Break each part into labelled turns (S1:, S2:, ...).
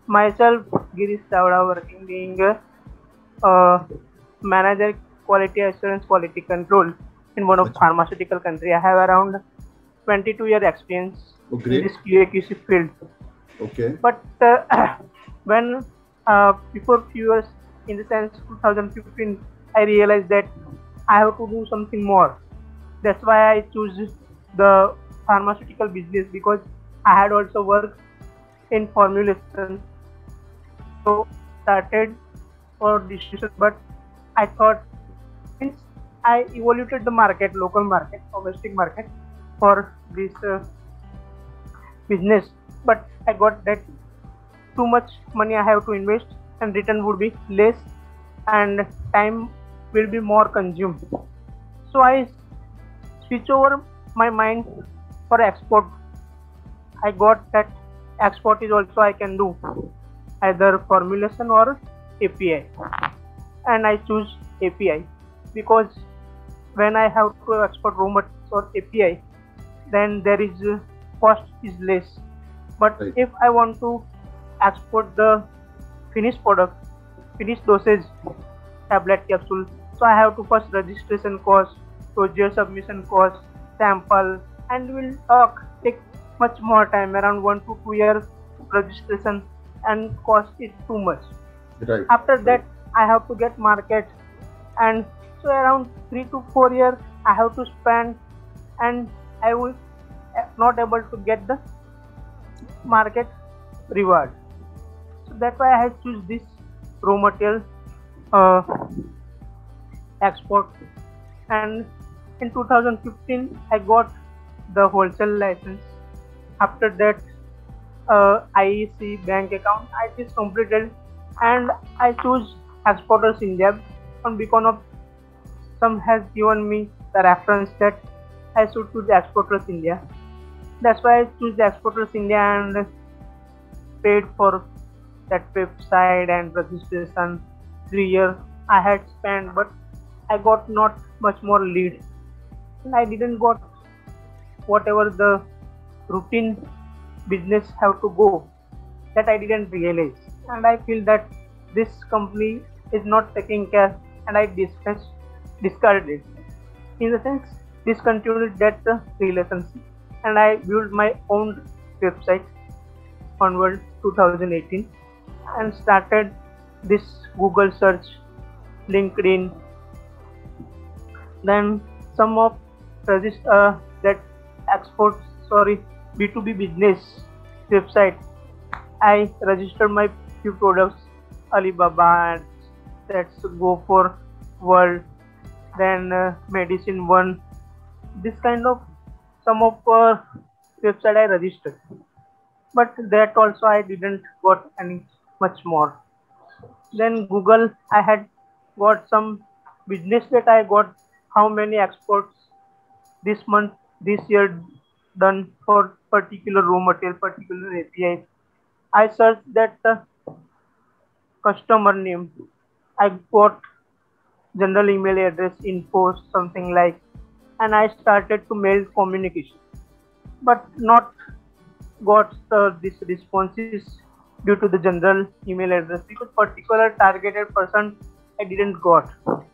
S1: Myself, Girish Chavda, working being a manager quality assurance quality control in one of
S2: अच्छा,
S1: pharmaceutical country. I have around 22-year experience
S2: oh
S1: in
S2: great.
S1: this QA/QC field.
S2: Okay,
S1: But when before few years, in the sense 2015, I realized that I have to do something more. That's why I choose the pharmaceutical business because I had also worked in formulation. So started for distribution, but I thought since I evaluated the market, local market, domestic market for this business, but I got that too much money I have to invest and return would be less and time will be more consumed. So I switch over my mind for export. I got that export is also I can do either formulation or API, and I choose API because when I have to export raw materials or API, then there is cost is less. But
S2: right.
S1: if I want to export the finished product, finished dosage, tablet capsule, so I have to first registration cost, dossier submission cost, sample, and will take much more time, around 1 to 2 years registration, and cost is too much.
S2: Right,
S1: After
S2: right,
S1: that, I have to get market, and so around 3 to 4 years I have to spend, and I will not able to get the market reward. So that's why I have choose this raw material uh, export. And in 2015 I got the wholesale license. After that, IEC bank account I is completed, and I choose exporters India, and because of some has given me the reference that I should choose exporters India. That's why I choose the exporters India and paid for that website and registration. 3 years I had spent, but I got not much more lead, and I didn't got whatever the routine business have to go, that I didn't realize, and I feel that this company is not taking care, and I discarded it. In the sense, discontinued that relationship, and I built my own website onward 2018 and started this Google search, LinkedIn, then some of that export sorry B2B business website. I registered my few products, Alibaba, and that's Go for World, then Medicine One. This kind of some of website I registered, but that also I didn't got any much more. Then Google, I had got some business that I got how many exports this month, this year done for particular raw material, particular API. I searched that customer name. I got general email address info something like, and I started to mail communication, but not got this responses due to the general email address because particular targeted person I didn't got.
S2: right.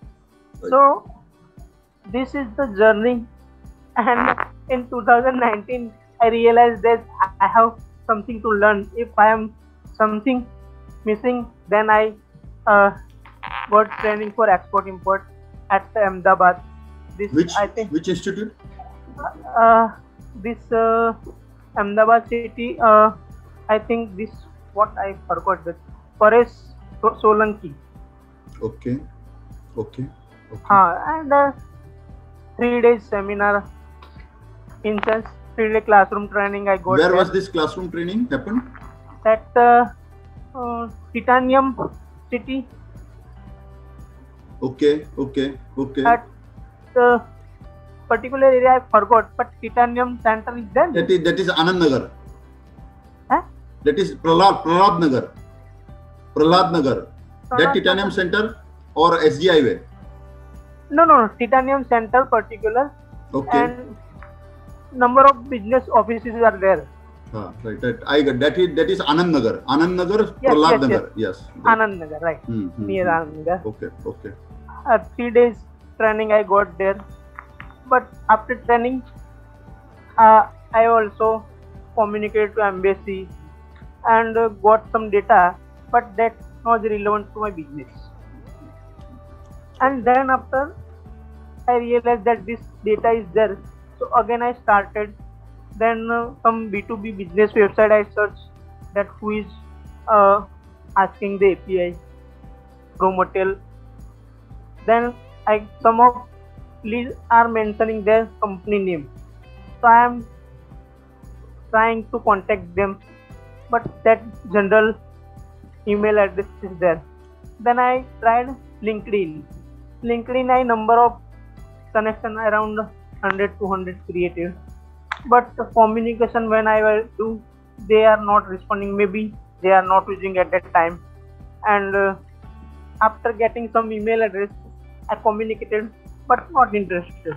S1: So this is the journey, and in 2019 I realized that I have something to learn. If I am something missing, then I uh, got training for export import at Ahmedabad. This
S2: Which
S1: I think
S2: which institute?
S1: uh, this Ahmedabad city. I think this what I forgot that Paresh Solanki.
S2: Okay, okay, okay.
S1: And 3 days seminar in sense 3 day classroom training I got
S2: Where
S1: there.
S2: was this classroom training happened?
S1: That Titanium city
S2: Okay, okay, okay.
S1: at the particular area I forgot, but Titanium center is there.
S2: That is Anand Nagar.
S1: Huh?
S2: That is Prahlad Nagar. Prahlad Nagar. That
S1: Prahlad
S2: Titanium
S1: Nagar.
S2: Center or SG Highway?
S1: No, Titanium center particular,
S2: Okay,
S1: and number of business offices are there.
S2: Right. I got that is Anand Nagar. Anand Nagar,
S1: Yes,
S2: Prahlad
S1: yes, yes.
S2: Nagar. Yes.
S1: Anand Nagar, right? Near
S2: Hmm.
S1: Anand Nagar.
S2: Okay.
S1: 3 days training I got there, but after training, I also communicated to embassy and got some data, but that was relevant to my business. And then after I realized that this data is there, so again I started. Then some B2B business website I searched that who is uh, asking the API from hotel. Then I some of leads are mentioning their company name, so I am trying to contact them, but that general email address is there. Then I tried LinkedIn. LinkedIn I number of connection around 100 200 created, but the communication when I will do, they are not responding. Maybe they are not using at that time. And after getting some email address, I communicated, but not interested.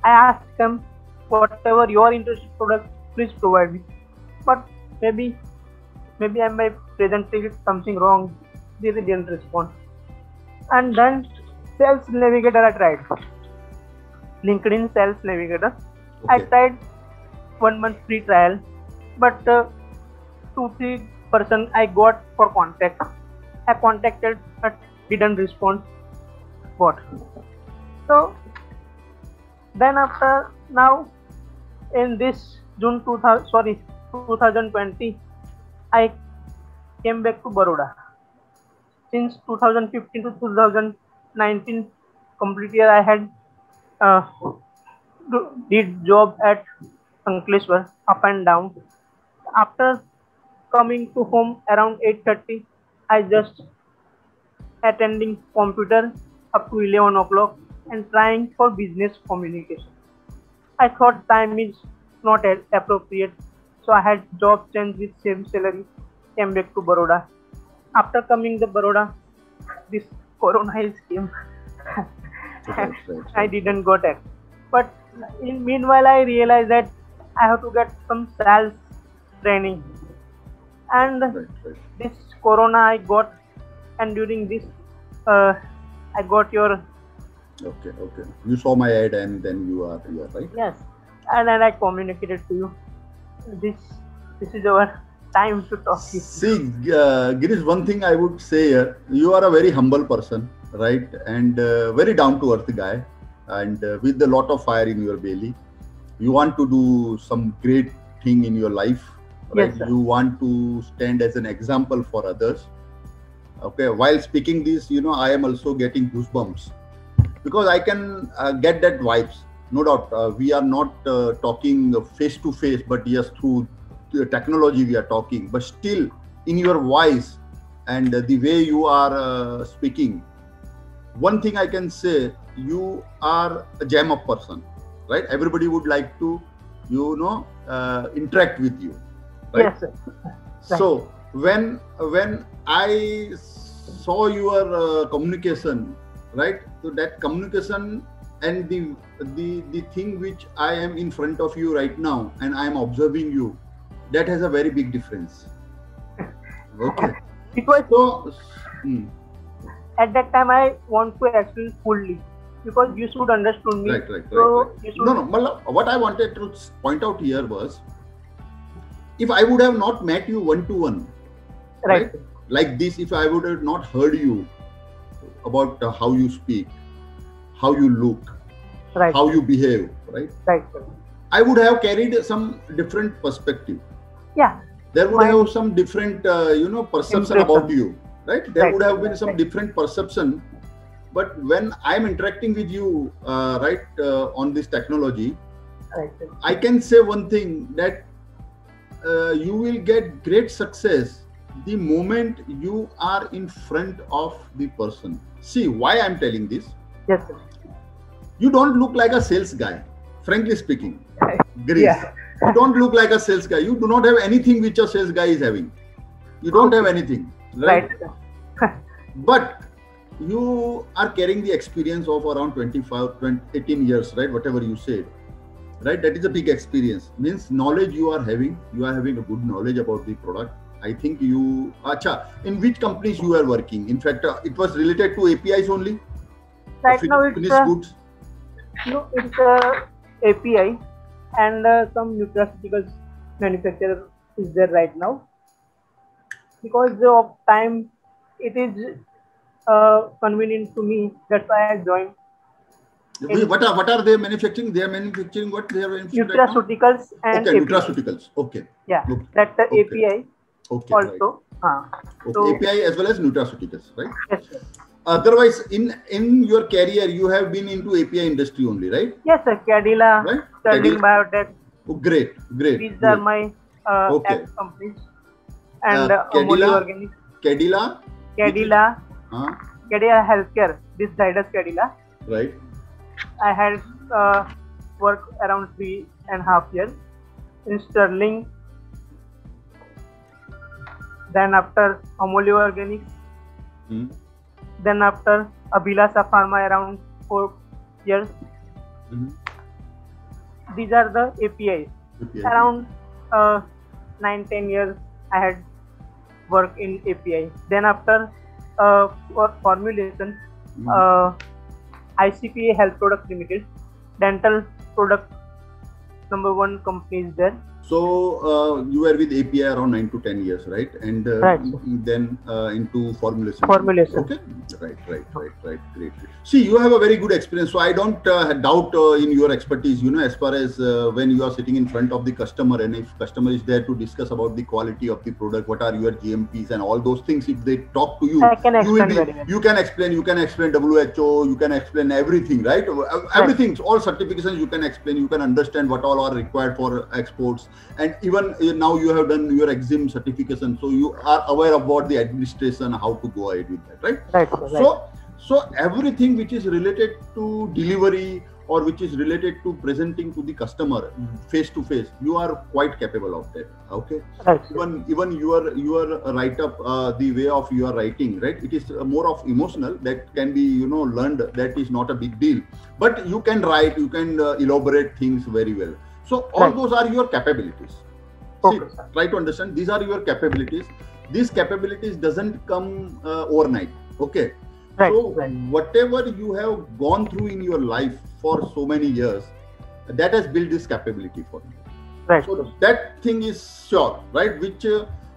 S1: I asked them, whatever your interested product, please provide me. But maybe I might presented something wrong. They didn't respond. And then Sales Navigator I tried. LinkedIn Sales Navigator. I
S2: Okay.
S1: tried 1 month free trial, but 2 3 person I got for contact. I contacted but didn't respond. What? So then after now in this June 2000 sorry 2020 I came back to Baroda. Since 2015 to 2019 complete year I had uh, did job at Ankleshwar up and down. After coming to home around 8:30, I just attending computer up to 11 o'clock and trying for business communication. I thought time is not appropriate, so I had job change with same salary, came back to Baroda. After coming to Baroda, this corona is came. I
S2: Right.
S1: didn't got it. But in meanwhile, I realized that I have to get some sales training. And
S2: Right.
S1: this corona I got, and during this, uh, I got your
S2: Okay. You saw my ad and then you are right.
S1: yes, and then I communicated to you. This this is our time to talk.
S2: See, Girish, one thing I would say here, you are a very humble person, right? And very down to earth guy, and with a lot of fire in your belly. You want to do some great thing in your life, right?
S1: Yes, sir.
S2: You want to stand as an example for others. Okay, while speaking this, I am also getting goosebumps because I can get that vibes. No doubt, we are not talking face to face, but yes, through the technology we are talking. But still, in your voice and the way you are speaking, one thing I can say, you are a gem of person, right? Everybody would like to, interact with you, right?
S1: Yes, sir. Right.
S2: So when I saw your communication, right? So that communication and the thing which I am in front of you right now, and I am observing you, that has a very big difference. Okay.
S1: Because
S2: So,
S1: at that time I want to explain fully because you should understand me.
S2: right.
S1: So you should
S2: No, Malab, what I wanted to point out here was, if I would have not met you one to one,
S1: right.
S2: like this, if I would have not heard you about how you speak, how you look,
S1: Right.
S2: how you behave, right?
S1: Right. Sir.
S2: I would have carried some different perspective.
S1: Yeah.
S2: There would
S1: Mine-
S2: have some different, perception
S1: Impression.
S2: about you, right? There
S1: Right.
S2: would have been some
S1: Right.
S2: different perception. But when I'm interacting with you, on this technology,
S1: Right. Sir.
S2: I can say one thing, that you will get great success the moment you are in front of the person. See, why I'm telling this?
S1: Yes, sir.
S2: You don't look like a sales guy, frankly speaking. Girish,
S1: Yeah.
S2: you don't look like a sales guy. You do not have anything which a sales guy is having. You don't have anything, right?
S1: Right. Sir.
S2: But you are carrying the experience of around 25, 20, 18 years, right? Whatever you said. right? That is a big experience. Means knowledge you are having a good knowledge about the product. I think you, acha, in which companies you are working? In fact, it was related to APIs only.
S1: Right now it's
S2: finished goods.
S1: No, it's API and some nutraceuticals manufacturer is there right now. Because of time, it is convenient to me. That's why I joined.
S2: What are they manufacturing? They are manufacturing what? They are manufacturing
S1: nutraceuticals and
S2: okay,
S1: API.
S2: nutraceuticals. Okay.
S1: Yeah,
S2: okay.
S1: that's the
S2: okay.
S1: API.
S2: Okay.
S1: Also.
S2: Right. Okay. So, API as well as nutraceuticals, right?
S1: Yes, sir.
S2: Otherwise, in your career, you have been into API industry only, right?
S1: Yes, sir. Cadila,
S2: right?
S1: Sterling Biotech.
S2: Oh, great.
S1: These are my
S2: okay.
S1: companies. And
S2: Cadila Healthcare.
S1: This Zydus Cadila.
S2: Right.
S1: I had worked around 3.5 years in Sterling. Then after Amolio Organics. Then after Abhilasa Pharma around 4 years. These are the APIs. Around 9-10 years I had worked in API. Then after formulation, ICPA Health Products Limited, dental product #1 company is there. So
S2: you were with API around 9 to 10 years, right? And
S1: right.
S2: Then into formulation.
S1: Okay.
S2: Right. Great. See, you have a very good experience. So I don't doubt in your expertise. As far as when you are sitting in front of the customer, and if customer is there to discuss about the quality of the product, what are your GMPs and all those things. If they talk to you,
S1: I can explain very well.
S2: You can explain. You can explain WHO. You can explain everything, right? Everything, all certifications you can explain. You can understand what all are required for exports. And even now you have done your EXIM certification, so you are aware about the administration, how to go ahead with that, right?
S1: Right.
S2: So everything which is related to delivery or which is related to presenting to the customer face to face, you are quite capable of that. Okay.
S1: Right.
S2: Even your write up, the way of your writing, right? It is more of emotional that can be learned. That is not a big deal. But you can write, you can elaborate things very well. So all those are your capabilities. See, try to understand. These are your capabilities. These capabilities doesn't come overnight. Okay. So whatever you have gone through in your life for so many years, that has built this capability for you.
S1: Right.
S2: So that thing is sure, right? Which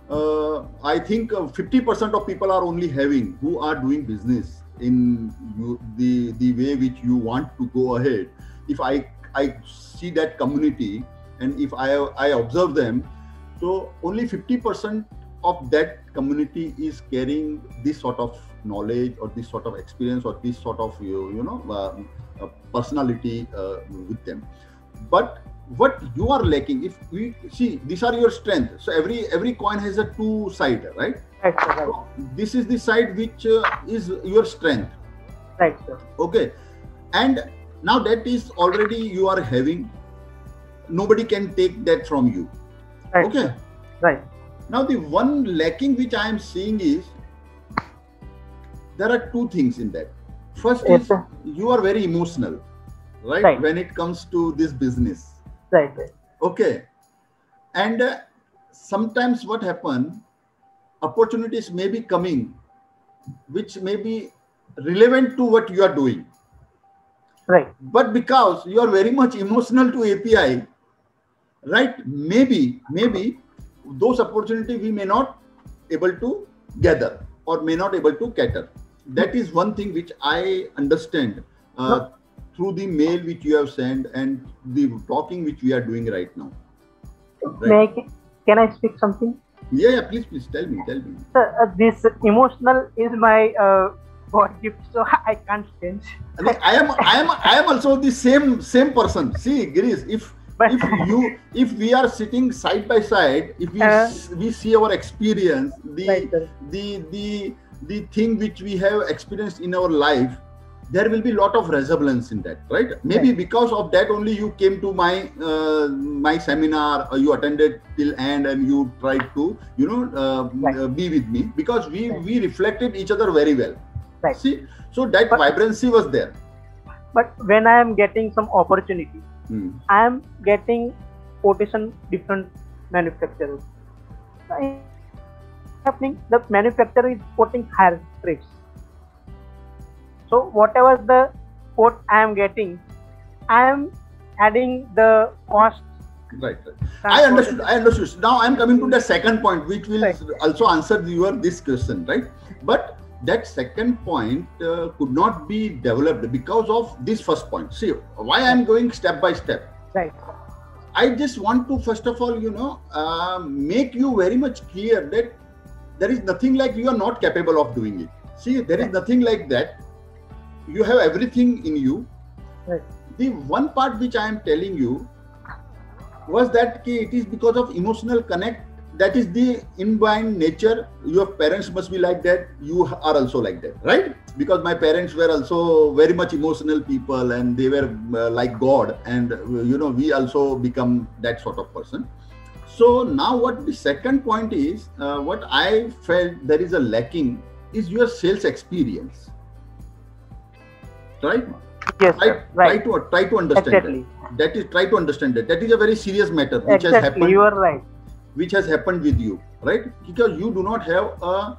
S2: I think 50% of people are only having who are doing business in the way which you want to go ahead. If I see that community and if I observe them, so only 50% of that community is carrying this sort of knowledge or this sort of experience or this sort of personality with them. But what you are lacking, if we see, these are your strengths. So every coin has a two side, right?
S1: Right.
S2: So this is the side which is your strength.
S1: Right, sir.
S2: Okay. And now that is already you are having. Nobody can take that from you.
S1: Right.
S2: Okay.
S1: Right.
S2: Now the one lacking which I am seeing is there are two things in that. First is you are very emotional, right? When it comes to this business.
S1: Right.
S2: Okay. And sometimes what happen, opportunities may be coming which may be relevant to what you are doing.
S1: Right.
S2: But because you are very much emotional to API, right? Maybe those opportunities we may not able to gather or may not able to cater. That is one thing which I understand through the mail which you have sent and the talking which we are doing right now. Right?
S1: Can I speak something?
S2: Yeah, please tell me.
S1: Sir, this emotional is my God gift, so I can't change.
S2: I am also the same person. See, Girish, if we are sitting side by side, if we see our experience, the thing which we have experienced in our life, there will be a lot of resemblance in that, right? Maybe because of that only you came to my my seminar, or you attended till end, and you tried to be with me because we reflected each other very well.
S1: Right.
S2: See, so that vibrancy was there.
S1: But when I am getting some opportunity, I am getting quotation different manufacturers. In happening, the manufacturer is quoting higher rates. So whatever the quote I am getting, I am adding the cost.
S2: Right. I understood. I understood. Now I am coming to the second point, which will also answer your this question, right? But that second point could not be developed because of this first point. See, why I am going step by step.
S1: Right.
S2: I just want to first of all, make you very much clear that there is nothing like you are not capable of doing it. See, there is nothing like that. You have everything in you.
S1: Right.
S2: The one part which I am telling you was that it is because of emotional connect. That is the inborn nature. Your parents must be like that. You are also like that, right? Because my parents were also very much emotional people, and they were like God, and we also become that sort of person. So now, what the second point is, what I felt there is a lacking is your sales experience, right?
S1: Yes,
S2: right. Try to understand
S1: exactly.
S2: That is try to understand that. That is a very serious matter which has happened.
S1: You are right.
S2: Which has happened with you, right? Because you do not have a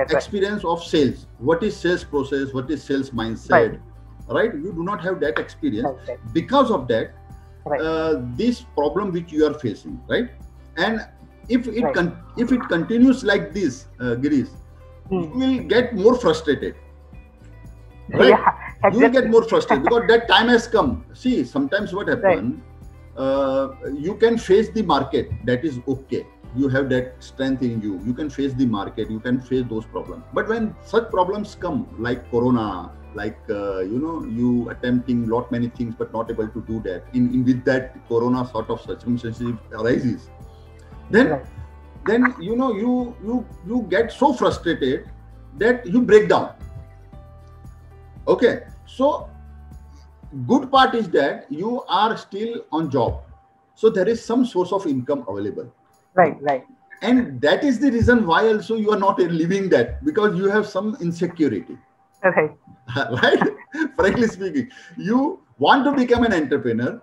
S2: experience of sales. What is sales process? What is sales mindset? Right? You do not have that experience. Because of that, this problem which you are facing, right? And if it continues like this, Girish, you will get more frustrated. Right?
S1: Yeah, exactly.
S2: You will get more frustrated because that time has come. See, sometimes what happens, you can face the market. That is okay. You have that strength in you. You can face the market. You can face those problems. But when such problems come, like Corona, like you attempting many things but not able to do that. In with that Corona sort of circumstances arises, then you get so frustrated that you break down. Okay, so good part is that you are still on job, so there is some source of income available.
S1: Right.
S2: And that is the reason why also you are not living that, because you have some insecurity.
S1: Right.
S2: Right? Frankly speaking, you want to become an entrepreneur,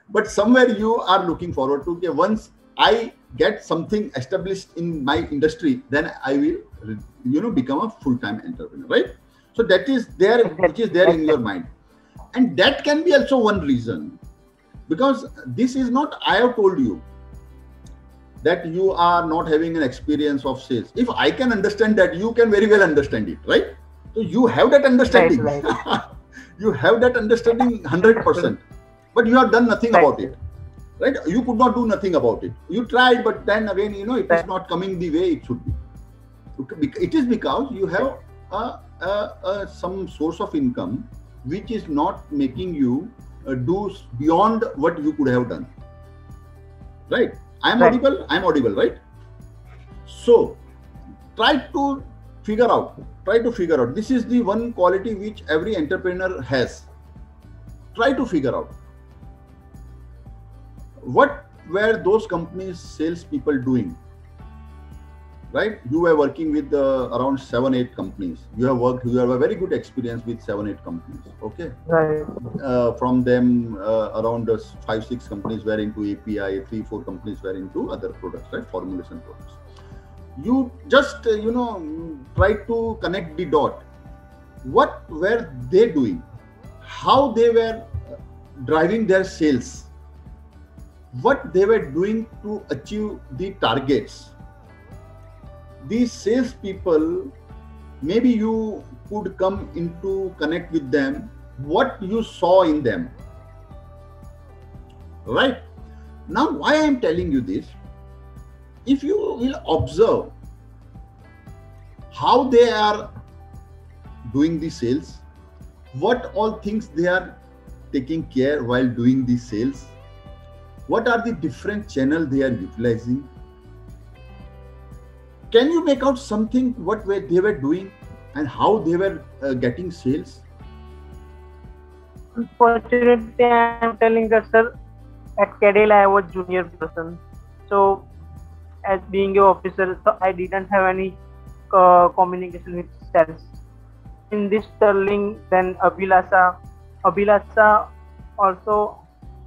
S2: but somewhere you are looking forward to, okay, once I get something established in my industry, then I will, become a full-time entrepreneur, right? So that is there, which is there in your mind. And that can be also one reason, because this is not, I have told you that you are not having an experience of sales. If I can understand that, you can very well understand it, right? So you have that understanding.
S1: Right.
S2: You have that understanding 100%, but you have done nothing about it, right? You could not do nothing about it. You tried, but then again, it is not coming the way it should be. It is because you have some source of income which is not making you do beyond what you could have done, right? I am audible, right? So try to figure out. This is the one quality which every entrepreneur has. Try to figure out what were those companies' salespeople doing. Right? You were working with around 7-8 companies. You have a very good experience with 7-8 companies. Okay.
S1: Right.
S2: From them, around 5-6 companies were into API, 3-4 companies were into other products, right? Formulation products. You just, try to connect the dot. What were they doing? How they were driving their sales? What they were doing to achieve the targets? These sales people, maybe you could come into connect with them, what you saw in them. Right? Now, why I am telling you this, if you will observe how they are doing the sales, what all things they are taking care while doing the sales, what are the different channels they are utilizing, can you make out something what they were doing and how they were getting sales?
S1: Unfortunately, I am telling that, sir, at Cadell I was junior person. So as being an officer, so I didn't have any communication with sales. In this Sterling, then Abhilasa also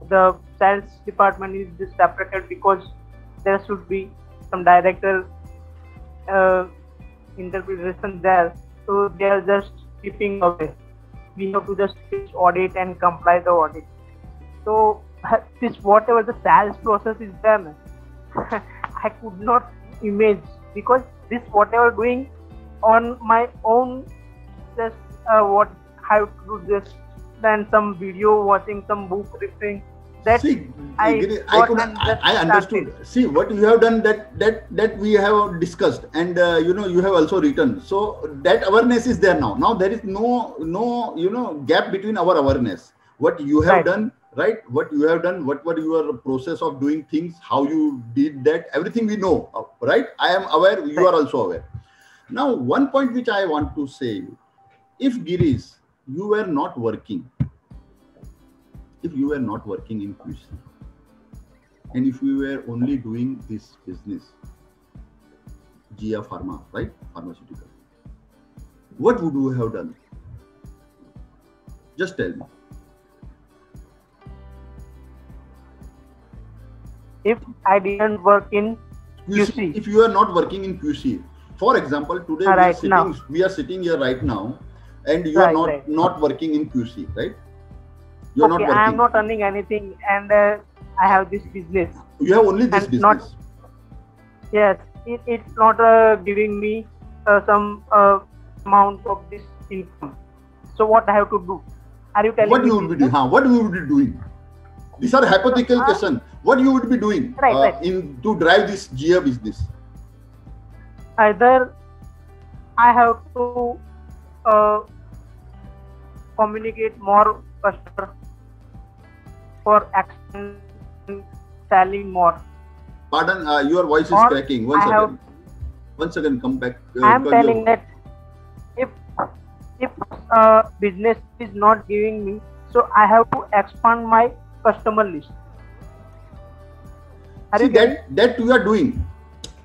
S1: the sales department is just separated because there should be some director uh, interpretation there. So they are just keeping away. We have to just fix audit and comply the audit. So this whatever the sales process is there, na, I could not image because this whatever doing on my own, just what how to do this, then some video watching, some book reading, that
S2: See,
S1: I
S2: I
S1: got
S2: could,
S1: and just
S2: I
S1: started.
S2: understood. See what you have done, that we have discussed, and you have also written. So that awareness is there now. Now there is no gap between our awareness. What you have
S1: Right,
S2: done, right? What you have done, what were your process of doing things, how you did that, everything we know, right? I am aware. You
S1: right.
S2: are also aware. Now, one point which I want to say, if Girish, you were not working, if you were not working in QC, and if you were only doing this business, Gia Pharma, right? Pharmaceutical, what would you have done? Just tell me.
S1: If I didn't work in
S2: QC,
S1: QC
S2: if you are not working in QC, for example, today
S1: right now,
S2: we are sitting here right now, and you are
S1: right, right.
S2: not working in QC, right? You are not
S1: Okay, I am
S2: working.
S1: not earning anything, and I have this business,
S2: You have only this
S1: and not
S2: business.
S1: yes, it's not giving me some amount of this income. So what I have to do? Are you
S2: What
S1: telling me
S2: you would be
S1: this?
S2: doing? What you would be doing? These are hypothetical
S1: Uh,
S2: questions. What you would be doing
S1: right, right.
S2: in to drive this GA business?
S1: Either I have to uh, communicate more customer for action, selling more,
S2: Pardon, your voice is
S1: or
S2: cracking.
S1: I have.
S2: One second, come back.
S1: I am
S2: Because
S1: telling that if if business is not giving me, so I have to expand my customer list. Are
S2: see
S1: you getting?
S2: that you are doing.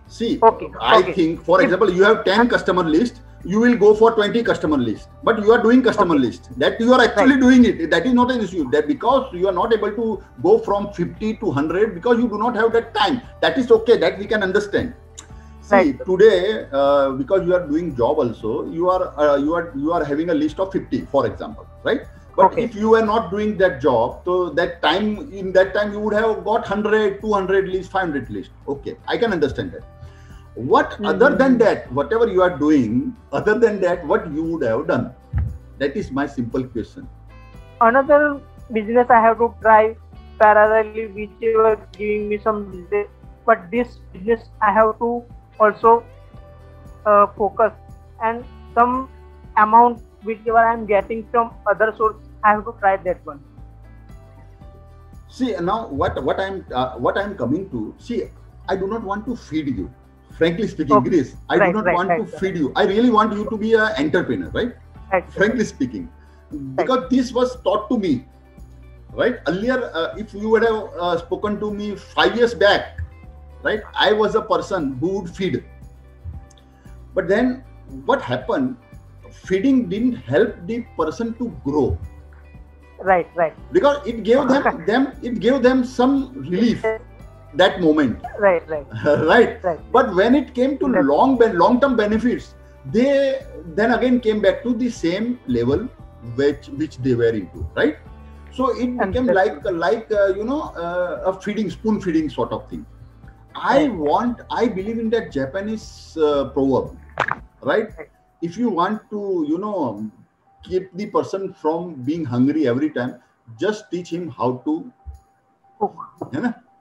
S2: See,
S1: Okay,
S2: I
S1: okay.
S2: think, for
S1: If
S2: example, you have 10 customer list, you will go for 20 customer list, but you are doing customer
S1: okay,
S2: list. That you are actually
S1: right,
S2: doing it. That is not an issue. That because you are not able to go from 50 to 100 because you do not have that time. That is okay. That we can understand.
S1: right,
S2: See, today, because you are doing job also, you are having a list of 50, for example, right? But
S1: okay,
S2: if you were not doing that job, so that time, in that time, you would have got 100, 200 list, 500 list. Okay, I can understand that. What other than
S1: mm-hmm.
S2: that, whatever you are doing, other than that, what you would have done? That is my simple question.
S1: Another business I have to try parallelly, whichever giving me some business. But this business I have to also focus, and some amount whichever I am getting from other source, I have to try that one.
S2: See, now what I'm coming to. See, I do not want to feed you. Frankly speaking,
S1: Okay,
S2: Grace, I do
S1: right,
S2: not
S1: right,
S2: want
S1: right,
S2: to feed you. I really want you to be an entrepreneur, right?
S1: right,
S2: Frankly speaking,
S1: right,
S2: because this was taught to me, right? Earlier, if you would have spoken to me 5 years back, right, I was a person who would feed. But then what happened? Feeding didn't help the person to grow
S1: right, right,
S2: because it gave them some relief that moment.
S1: right, right,
S2: Right.
S1: right.
S2: But when it came to
S1: That's
S2: long term benefits, they then again came back to the same level which they were into, right? So it became
S1: understood.
S2: like a spoon feeding sort of thing.
S1: Right,
S2: I believe in that Japanese proverb, right?
S1: right.
S2: If you want to keep the person from being hungry every time, just teach him how to
S1: Cook.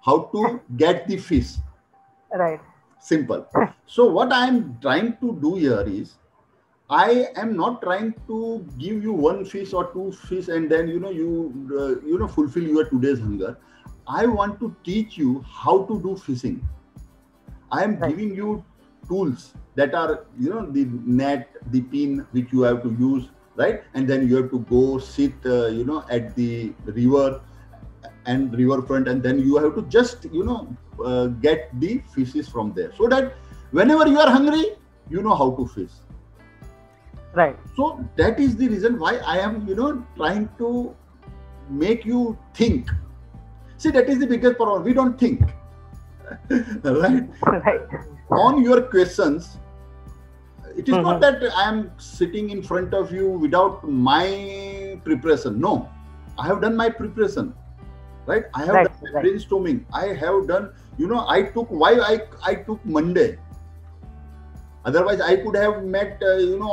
S2: how to get the fish.
S1: Right,
S2: Simple. So what I am trying to do here is, I am not trying to give you one fish or two fish and then you fulfill your today's hunger. I want to teach you how to do fishing. I am
S1: right,
S2: giving you tools that are the net, the pin which you have to use, right? And then you have to go sit at the river and riverfront, and then you have to just get the fishes from there, so that whenever you are hungry, you know how to fish.
S1: right,
S2: So that is the reason why I am trying to make you think See, that is the biggest problem. We don't think. Right?
S1: Right.
S2: On your questions, it is not
S1: Mhm.
S2: that I am sitting in front of you without my preparation. No, I have done my preparation. Right? I have
S1: Right.
S2: done my
S1: Right.
S2: brainstorming. I have done, I took, why I took Monday. Otherwise, I could have met,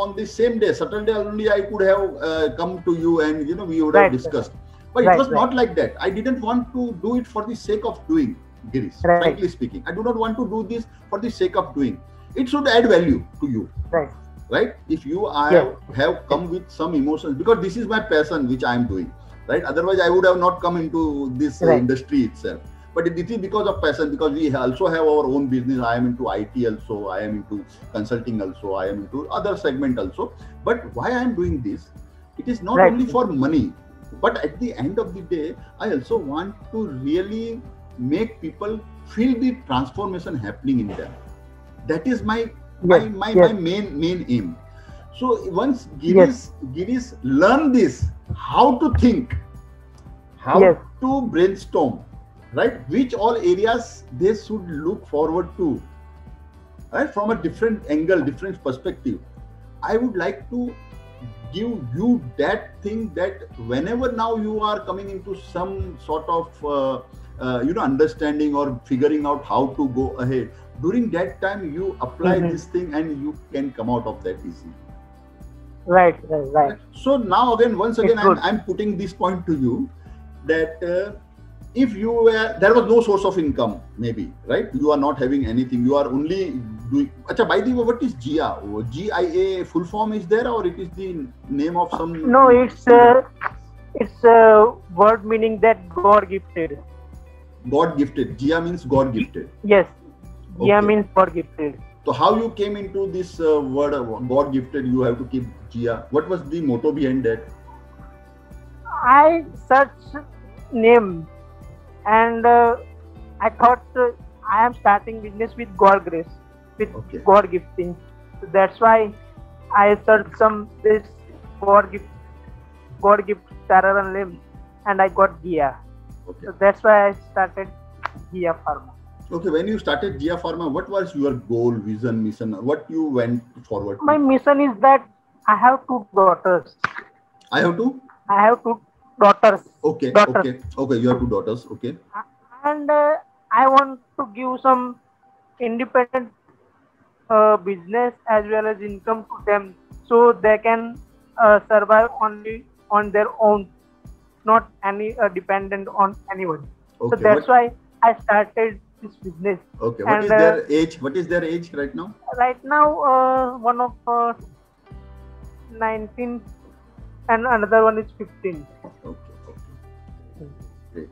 S2: on the same day, Saturday only, I could have come to you and, we would have
S1: Right.
S2: discussed. But it
S1: Right.
S2: was
S1: Right.
S2: not like that. I didn't want to do it for the sake of doing, Girish,
S1: Right.
S2: frankly speaking. I do not want to do this for the sake of doing. It should add value to you,
S1: Right.
S2: right? If you
S1: Yeah.
S2: have come with some emotions, because this is my passion, which I am doing, right? Otherwise, I would have not come into this
S1: Right.
S2: industry itself. But it is because of passion, because we also have our own business. I am into IT also, I am into consulting also, I am into other segment also. But why I am doing this, it is not
S1: Right.
S2: only for money, but at the end of the day, I also want to really make people feel the transformation happening in them. That is my
S1: Yes.
S2: my
S1: Yes.
S2: main aim. So once
S1: Yes.
S2: Girish learn this, how to think, how
S1: Yes.
S2: to brainstorm, right? Which all areas they should look forward to, right? From a different angle, different perspective. I would like to give you that thing, that whenever now you are coming into some sort of understanding or figuring out how to go ahead, during that time you apply
S1: Mhm.
S2: this thing and you can come out of that easily.
S1: Right. Right. Right.
S2: So now again, once
S1: It's
S2: again,
S1: good.
S2: I'm putting this point to you, that if you were, there was no source of income, maybe, right? You are not having anything. You are only doing. Acha, by the way, what is GIA? GIA full form is there, or it is the name of some?
S1: No, it's a word meaning that God gifted.
S2: God gifted. GIA means God gifted.
S1: Yes. Gia
S2: Okay.
S1: means God gifted.
S2: So how you came into this word God gifted? You have to keep GIA. What was the motto behind that?
S1: I searched name and I thought I am starting business with God grace, with
S2: Okay.
S1: God gifting. So that's why I searched this God gift Tararan name and I got Gia.
S2: Okay.
S1: So that's why I started Gia Pharma.
S2: Okay. When you started GIA Pharma, what was your goal, vision, mission? What you went forward
S1: My
S2: to?
S1: mission is that I have two daughters.
S2: I have two.
S1: I have two daughters.
S2: Okay.
S1: Daughters.
S2: Okay. Okay. You have two daughters. Okay.
S1: And I want to give some independent business as well as income to them, so they can survive only on their own, not any dependent on anyone. So
S2: Okay.
S1: that's why I started this business.
S2: Okay. What
S1: And
S2: is their age? What is their age right now?
S1: right now, one of 19 and another one is 15,
S2: Okay. Okay. Great.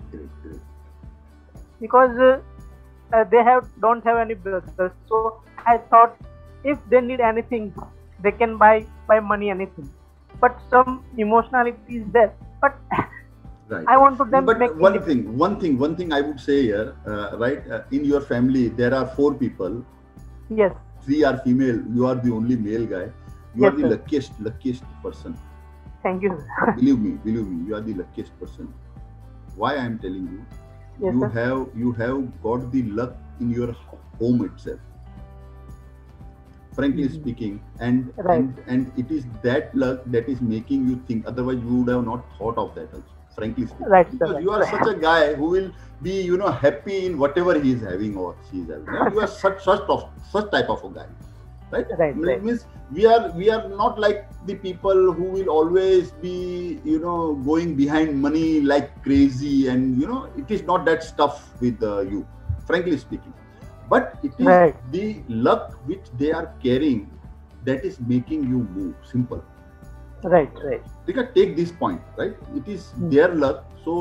S1: because they don't have any brothers. So I thought if they need anything, they can buy money anything. But some emotionality is there. But
S2: Right.
S1: I want to them
S2: But
S1: make
S2: one thing I would say here, right? In your family, there are 4 people.
S1: yes,
S2: 3 are female. You are the only male guy. You
S1: Yes,
S2: are the
S1: sir.
S2: luckiest person.
S1: thank you.
S2: Believe me, you are the luckiest person. Why I am telling you?
S1: Yes, sir.
S2: You have got the luck in your home itself. Frankly
S1: Mhm.
S2: speaking, and,
S1: Right.
S2: and it is that luck that is making you think. Otherwise, you would have not thought of that. Also, frankly speaking,
S1: Right, sir,
S2: because
S1: right,
S2: you are
S1: right.
S2: such a guy who will be, happy in whatever he is having or she is having. You are such type of a guy, right?
S1: Right,
S2: It
S1: right.
S2: means we are not like the people who will always be, going behind money like crazy, and it is not that stuff with you, frankly speaking. But it is
S1: Right.
S2: the luck which they are carrying that is making you move. Simple.
S1: Right.
S2: You can take this point, right? It is
S1: Hmm.
S2: their luck, so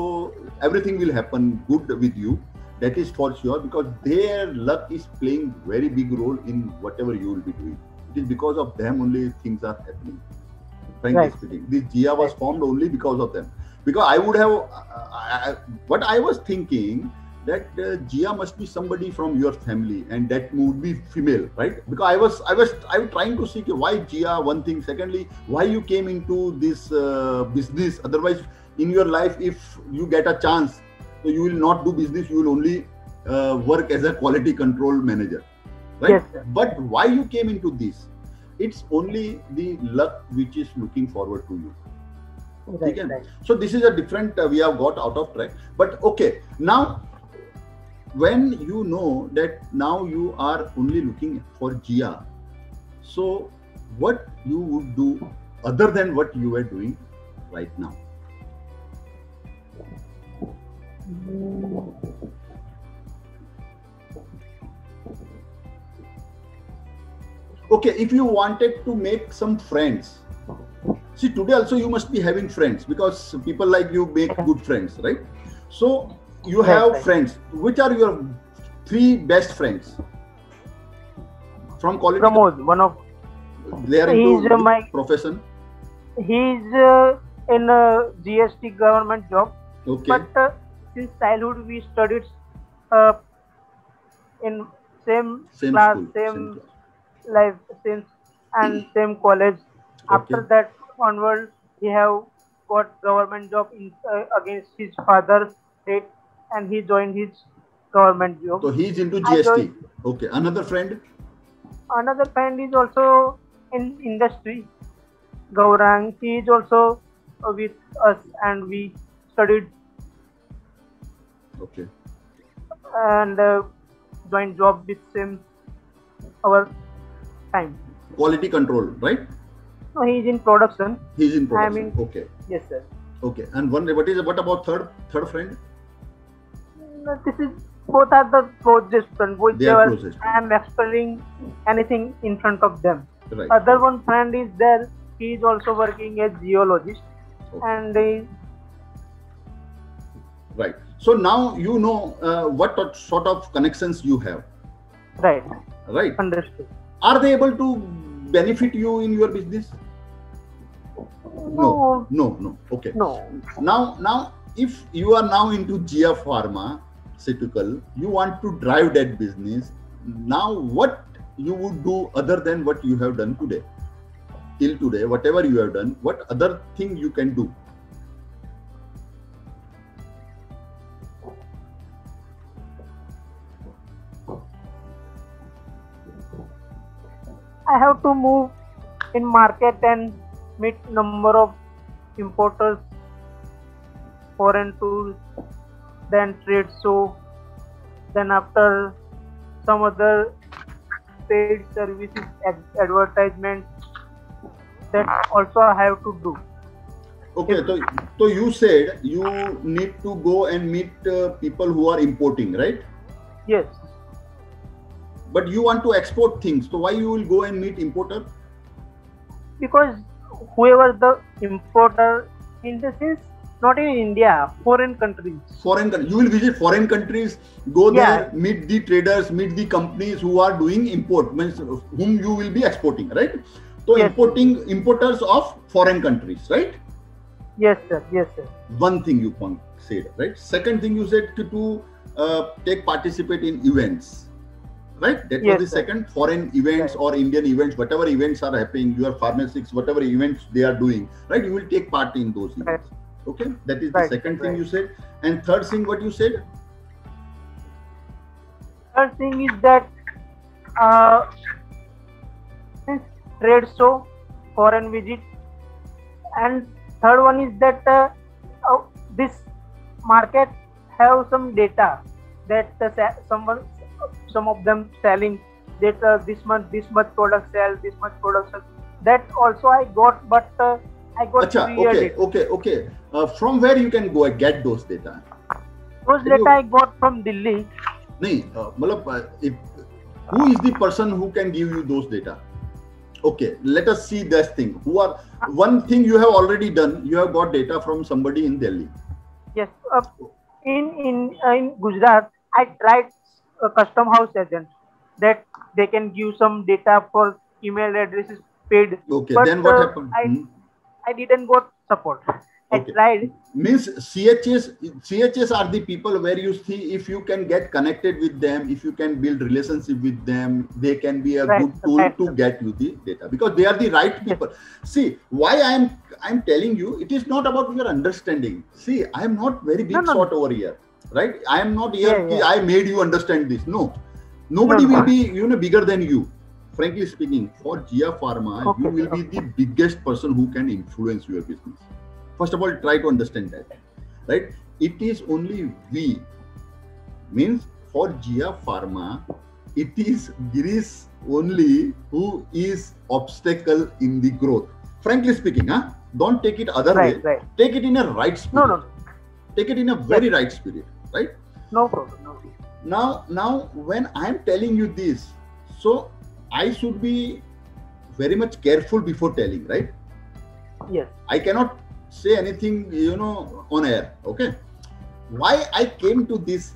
S2: everything will happen good with you. That is for sure, because their luck is playing very big role in whatever you will be doing. It is because of them only things are happening. Frankly
S1: Right.
S2: speaking, this GIA was
S1: Right.
S2: formed only because of them. Because I would have, what I was thinking, that GIA must be somebody from your family, and that would be female, right? Because I was trying to see why GIA, one thing. Secondly, why you came into this business. Otherwise, in your life, if you get a chance, So you will not do business. You will only work as a quality control manager, right?
S1: Yes, sir.
S2: But why you came into this? It's only the luck which is looking forward to you.
S1: Right,
S2: Okay?
S1: right.
S2: So this is a different. We have got out of track. But okay, now when you know that now you are only looking for GIA, so what you would do other than what you are doing right now? Okay, if you wanted to make some friends, see today also you must be having friends because people like you make good friends, right? So you have
S1: Right.
S2: friends. Which are your 3 best friends from college?
S1: Pramod, one of
S2: They are
S1: He's,
S2: into
S1: my-
S2: profession.
S1: he's in a GST government job,
S2: Okay.
S1: but since childhood we studied uh, in same
S2: Same
S1: class,
S2: school.
S1: same
S2: Same class.
S1: life, and same college. After
S2: Okay.
S1: that onward, he have got government job against his father's date, and he joined his government job.
S2: So he's into
S1: I
S2: GST.
S1: joined-
S2: Okay. Another friend.
S1: Another friend is also in industry, Gaurang. He is also with us, and we studied
S2: Okay.
S1: and joined job with same our time.
S2: Quality control, right?
S1: So he is in production.
S2: He's in production.
S1: I mean-
S2: Okay.
S1: Yes, sir.
S2: Okay. And what about third friend?
S1: This is both are the closest friend.
S2: They are
S1: Whichever
S2: closest.
S1: I am explaining anything in front of them.
S2: Right.
S1: Other one friend is there. He is also working as geologist,
S2: Okay.
S1: and
S2: Right. So now you know what sort of connections you have,
S1: right,
S2: right?
S1: understood.
S2: Are they able to benefit you in your business?
S1: No,
S2: No. Okay.
S1: no.
S2: Now, if you are now into GIA pharmaceutical, you want to drive that business. Now, what you would do other than what you have done today? Till today, whatever you have done, what other thing you can do?
S1: I have to move in market and meet number of importers, foreign tools, then trade show, then after some other paid services advertisement that also I have to do.
S2: Okay, so you said you need to go and meet people who are importing, right?
S1: Yes,
S2: But you want to export things, so why you will go and meet importer?
S1: because whoever the importer in the sense not in India, foreign countries.
S2: You will visit foreign countries, go
S1: Yeah.
S2: there, meet the traders, meet the companies who are doing import, means whom you will be exporting, right? So
S1: Yes.
S2: importers of foreign countries, right?
S1: Yes, sir. Yes, sir.
S2: One thing you said, right? Second thing you said to participate in events, right? That
S1: Yes,
S2: was the
S1: sir.
S2: second, foreign events
S1: Right.
S2: or Indian events, whatever events are happening, your pharmacists, whatever events they are doing, right? You will take part in those
S1: Right.
S2: events. Okay, that is
S1: Right,
S2: the second thing
S1: right.
S2: you said. And third thing, what you said?
S1: Third thing is that trade show, foreign visit, and third one is that this market have some data that some of them selling that this much product sell, this much product sell. That also I got, but I got
S2: Acha,
S1: 3 year
S2: okay. From where you can go and get those data?
S1: Those data I got from Delhi.
S2: नहीं, who is the person who can give you those data? Okay, let us see this thing. One thing you have already done, you have got data from somebody in Delhi.
S1: Yes, in Gujarat, I tried a custom house agent that they can give some data for email addresses paid.
S2: Okay,
S1: But,
S2: then what happened?
S1: I didn't got support. I
S2: Okay.
S1: tried.
S2: Means CHS are the people where you see if you can get connected with them, if you can build relationship with them, they can be a
S1: Right,
S2: good tool
S1: right.
S2: to get you the data because they are the right people. See, why I'm telling you, it is not about your understanding. See, I am not very big
S1: No.
S2: shot over here. right? I am not here.
S1: Yeah, yeah.
S2: I made you understand this. No, nobody
S1: No,
S2: will
S1: no.
S2: be bigger than you. Frankly speaking, for Gia Pharma,
S1: Okay,
S2: you will be
S1: okay.
S2: the biggest person who can influence your business. First of all, try to understand that, right? It is only we, means for Gia Pharma, it is Girish only who is obstacle in the growth. Frankly speaking, don't take it other way.
S1: Right.
S2: Take it in a right
S1: No,
S2: spirit.
S1: no, no.
S2: Take it in a very right spirit, right?
S1: No problem. No.
S2: Now, when I am telling you this, so I should be very much careful before telling, right?
S1: Yes.
S2: I cannot say anything, on air. Okay. Why I came to this?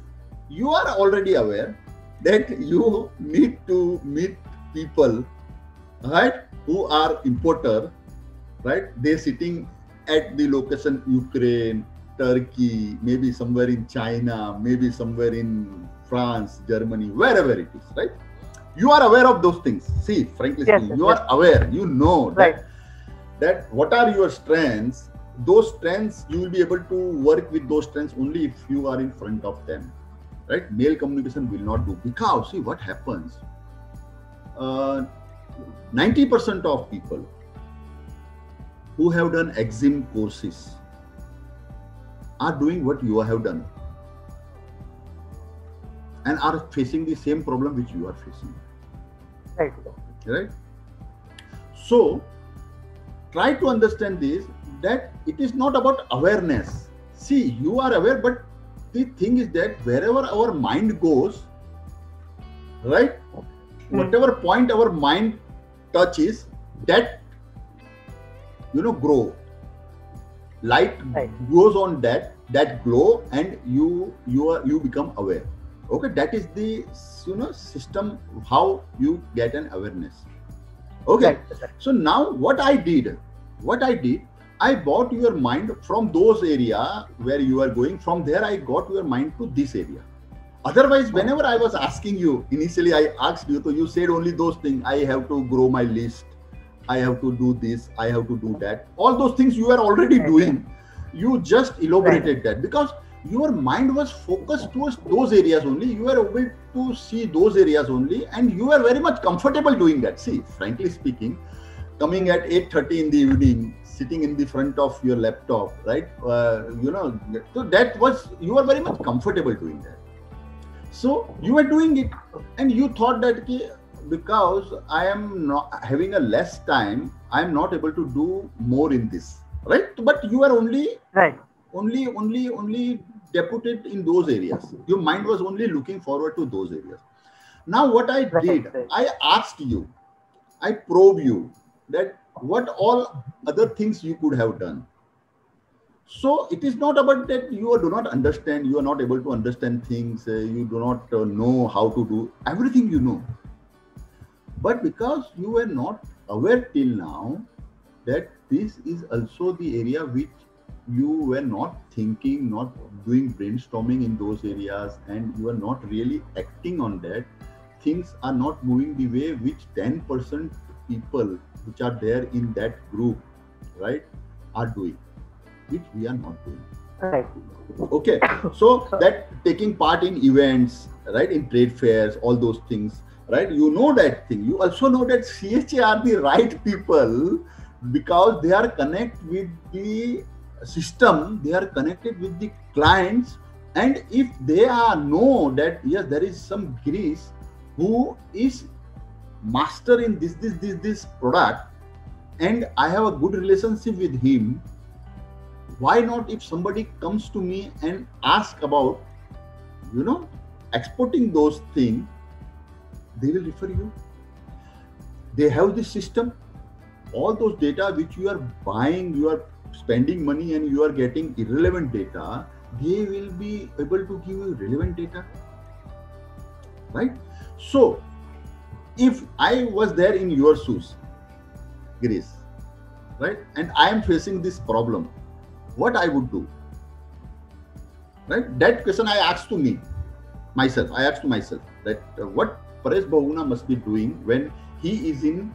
S2: You are already aware that you need to meet people, right, who are importer, right? They're sitting at the location Ukraine, Turkey, maybe somewhere in China, maybe somewhere in France, Germany, wherever it is, right? You are aware of those things. See, frankly
S1: Yes,
S2: speaking,
S1: yes,
S2: you
S1: yes.
S2: are aware. You know
S1: Right.
S2: that what are your strengths. Those strengths, you will be able to work with those strengths only if you are in front of them, right? Male communication will not do, because see what happens. 90% of people who have done exim courses are doing what you have done and are facing the same problem which you are facing,
S1: Right.
S2: So try to understand this, that it is not about awareness. See, you are aware, but the thing is that wherever our mind goes, right, whatever point our mind touches, that grow. Light goes on that glow, and you become aware. Okay, that is the system how you get an awareness. Okay, so now what I did, I brought your mind from those area where you are going. From there, I got your mind to this area. Otherwise, whenever I was asking you, initially I asked you, so you said only those things. I have to grow my list. I have to do this. I have to do that. All those things you are already doing. You just elaborated that because your mind was focused towards those areas only. You were able to see those areas only, and you are very much comfortable doing that. See, frankly speaking, coming at 8:30 in the evening, sitting in the front of your laptop, right? So that was, you are very much comfortable doing that. So you were doing it, and you thought that because I am not having a less time, I am not able to do more in this, right? But you are only deputed in those areas. Your mind was only looking forward to those areas. Now what I did, I asked you, I probe you that what all other things you could have done. So it is not about that you do not understand, you are not able to understand things, you do not know how to do everything, but because you were not aware till now that this is also the area which you were not thinking, not doing brainstorming in those areas, and you are not really acting on that, things are not moving the way which 10% people which are there in that group, right, are doing, which we are not doing.
S1: Right.
S2: Okay, so that taking part in events, right, in trade fairs, all those things, right, that thing. You also know that CHA are the right people because they are connected with the system, they are connected with the clients, and if they know that yes, there is some Girish who is master in this product, and I have a good relationship with him, why not, if somebody comes to me and ask about exporting those things, they will refer you. They have this system, all those data which you are buying, you are spending money and you are getting irrelevant data, they will be able to give you relevant data, right? So if I was there in your shoes, Girish, right, and I am facing this problem, what I would do, right? That question I asked to myself that what Paresh Bahuguna must be doing when he is in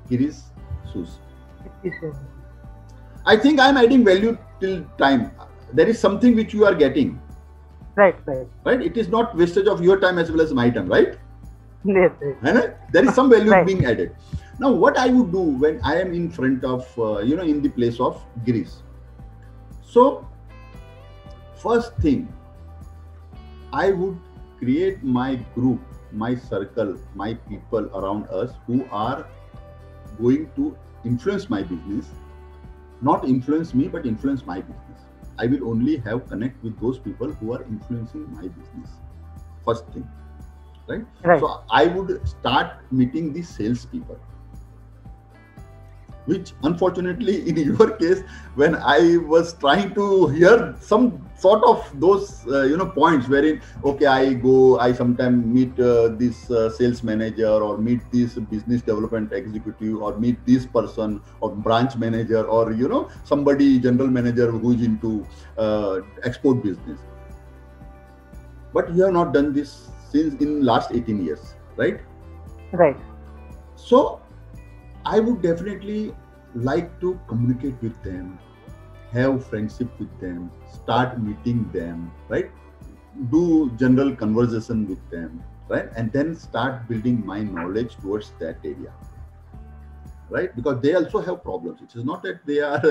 S2: Girish's shoes. I think I am adding value till time. There is something which you are getting.
S1: Right.
S2: right? It is not wastage of your time as well as my time, right?
S1: Yes.
S2: And there is some value
S1: Right.
S2: being added. Now, what I would do when I am in front of, in the place of Girish. So, first thing, I would create my group, my circle, my people around us who are going to influence my business, not influence me, but influence my business. I will only have connect with those people who are influencing my business. First thing, right? So I would start meeting the salespeople, which unfortunately in your case, when I was trying to hear some sort of those points wherein, okay, I sometimes meet this sales manager, or meet this business development executive, or meet this person, or branch manager, or somebody general manager who is into export business. But you have not done this since in last 18 years, right?
S1: Right.
S2: So I would definitely like to communicate with them, have friendship with them, start meeting them, right? Do general conversation with them, right? And then start building my knowledge towards that area, right? Because they also have problems. It is not that they are,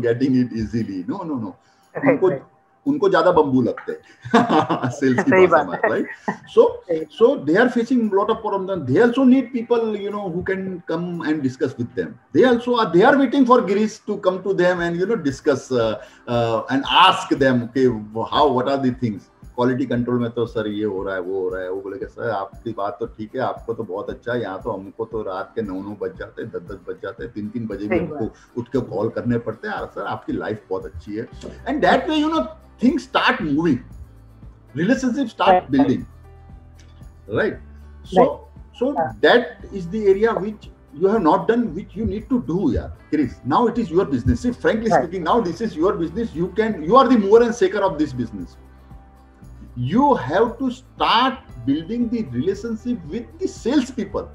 S2: getting it easily. No.
S1: Right.
S2: उनको ज्यादा bamboo लगते हैं sales की भाषा में, right? So they are facing a lot of problems. They also need people who can come and discuss with them. They are waiting for Girish to come to them and discuss and ask them, okay, what are the things. Quality control में तो sir ये हो रहा है, वो हो रहा है, वो बोलेगा सर आपकी बात तो ठीक है, आपको तो बहुत अच्छा है, यहाँ तो हमको तो रात के 9 बज जाते हैं, 10 बज जाते हैं, 3 बजे भी हमको उठ के कॉल करने पड़ते हैं, सर आपकी लाइफ बहुत अच्छी है. And that way things start moving, relationships start building, right? So that is the area which you have not done, which you need to do, Girish. Now it is your business. See, frankly speaking, now this is your business. You are the mover and shaker of this business. You have to start building the relationship with the sales people.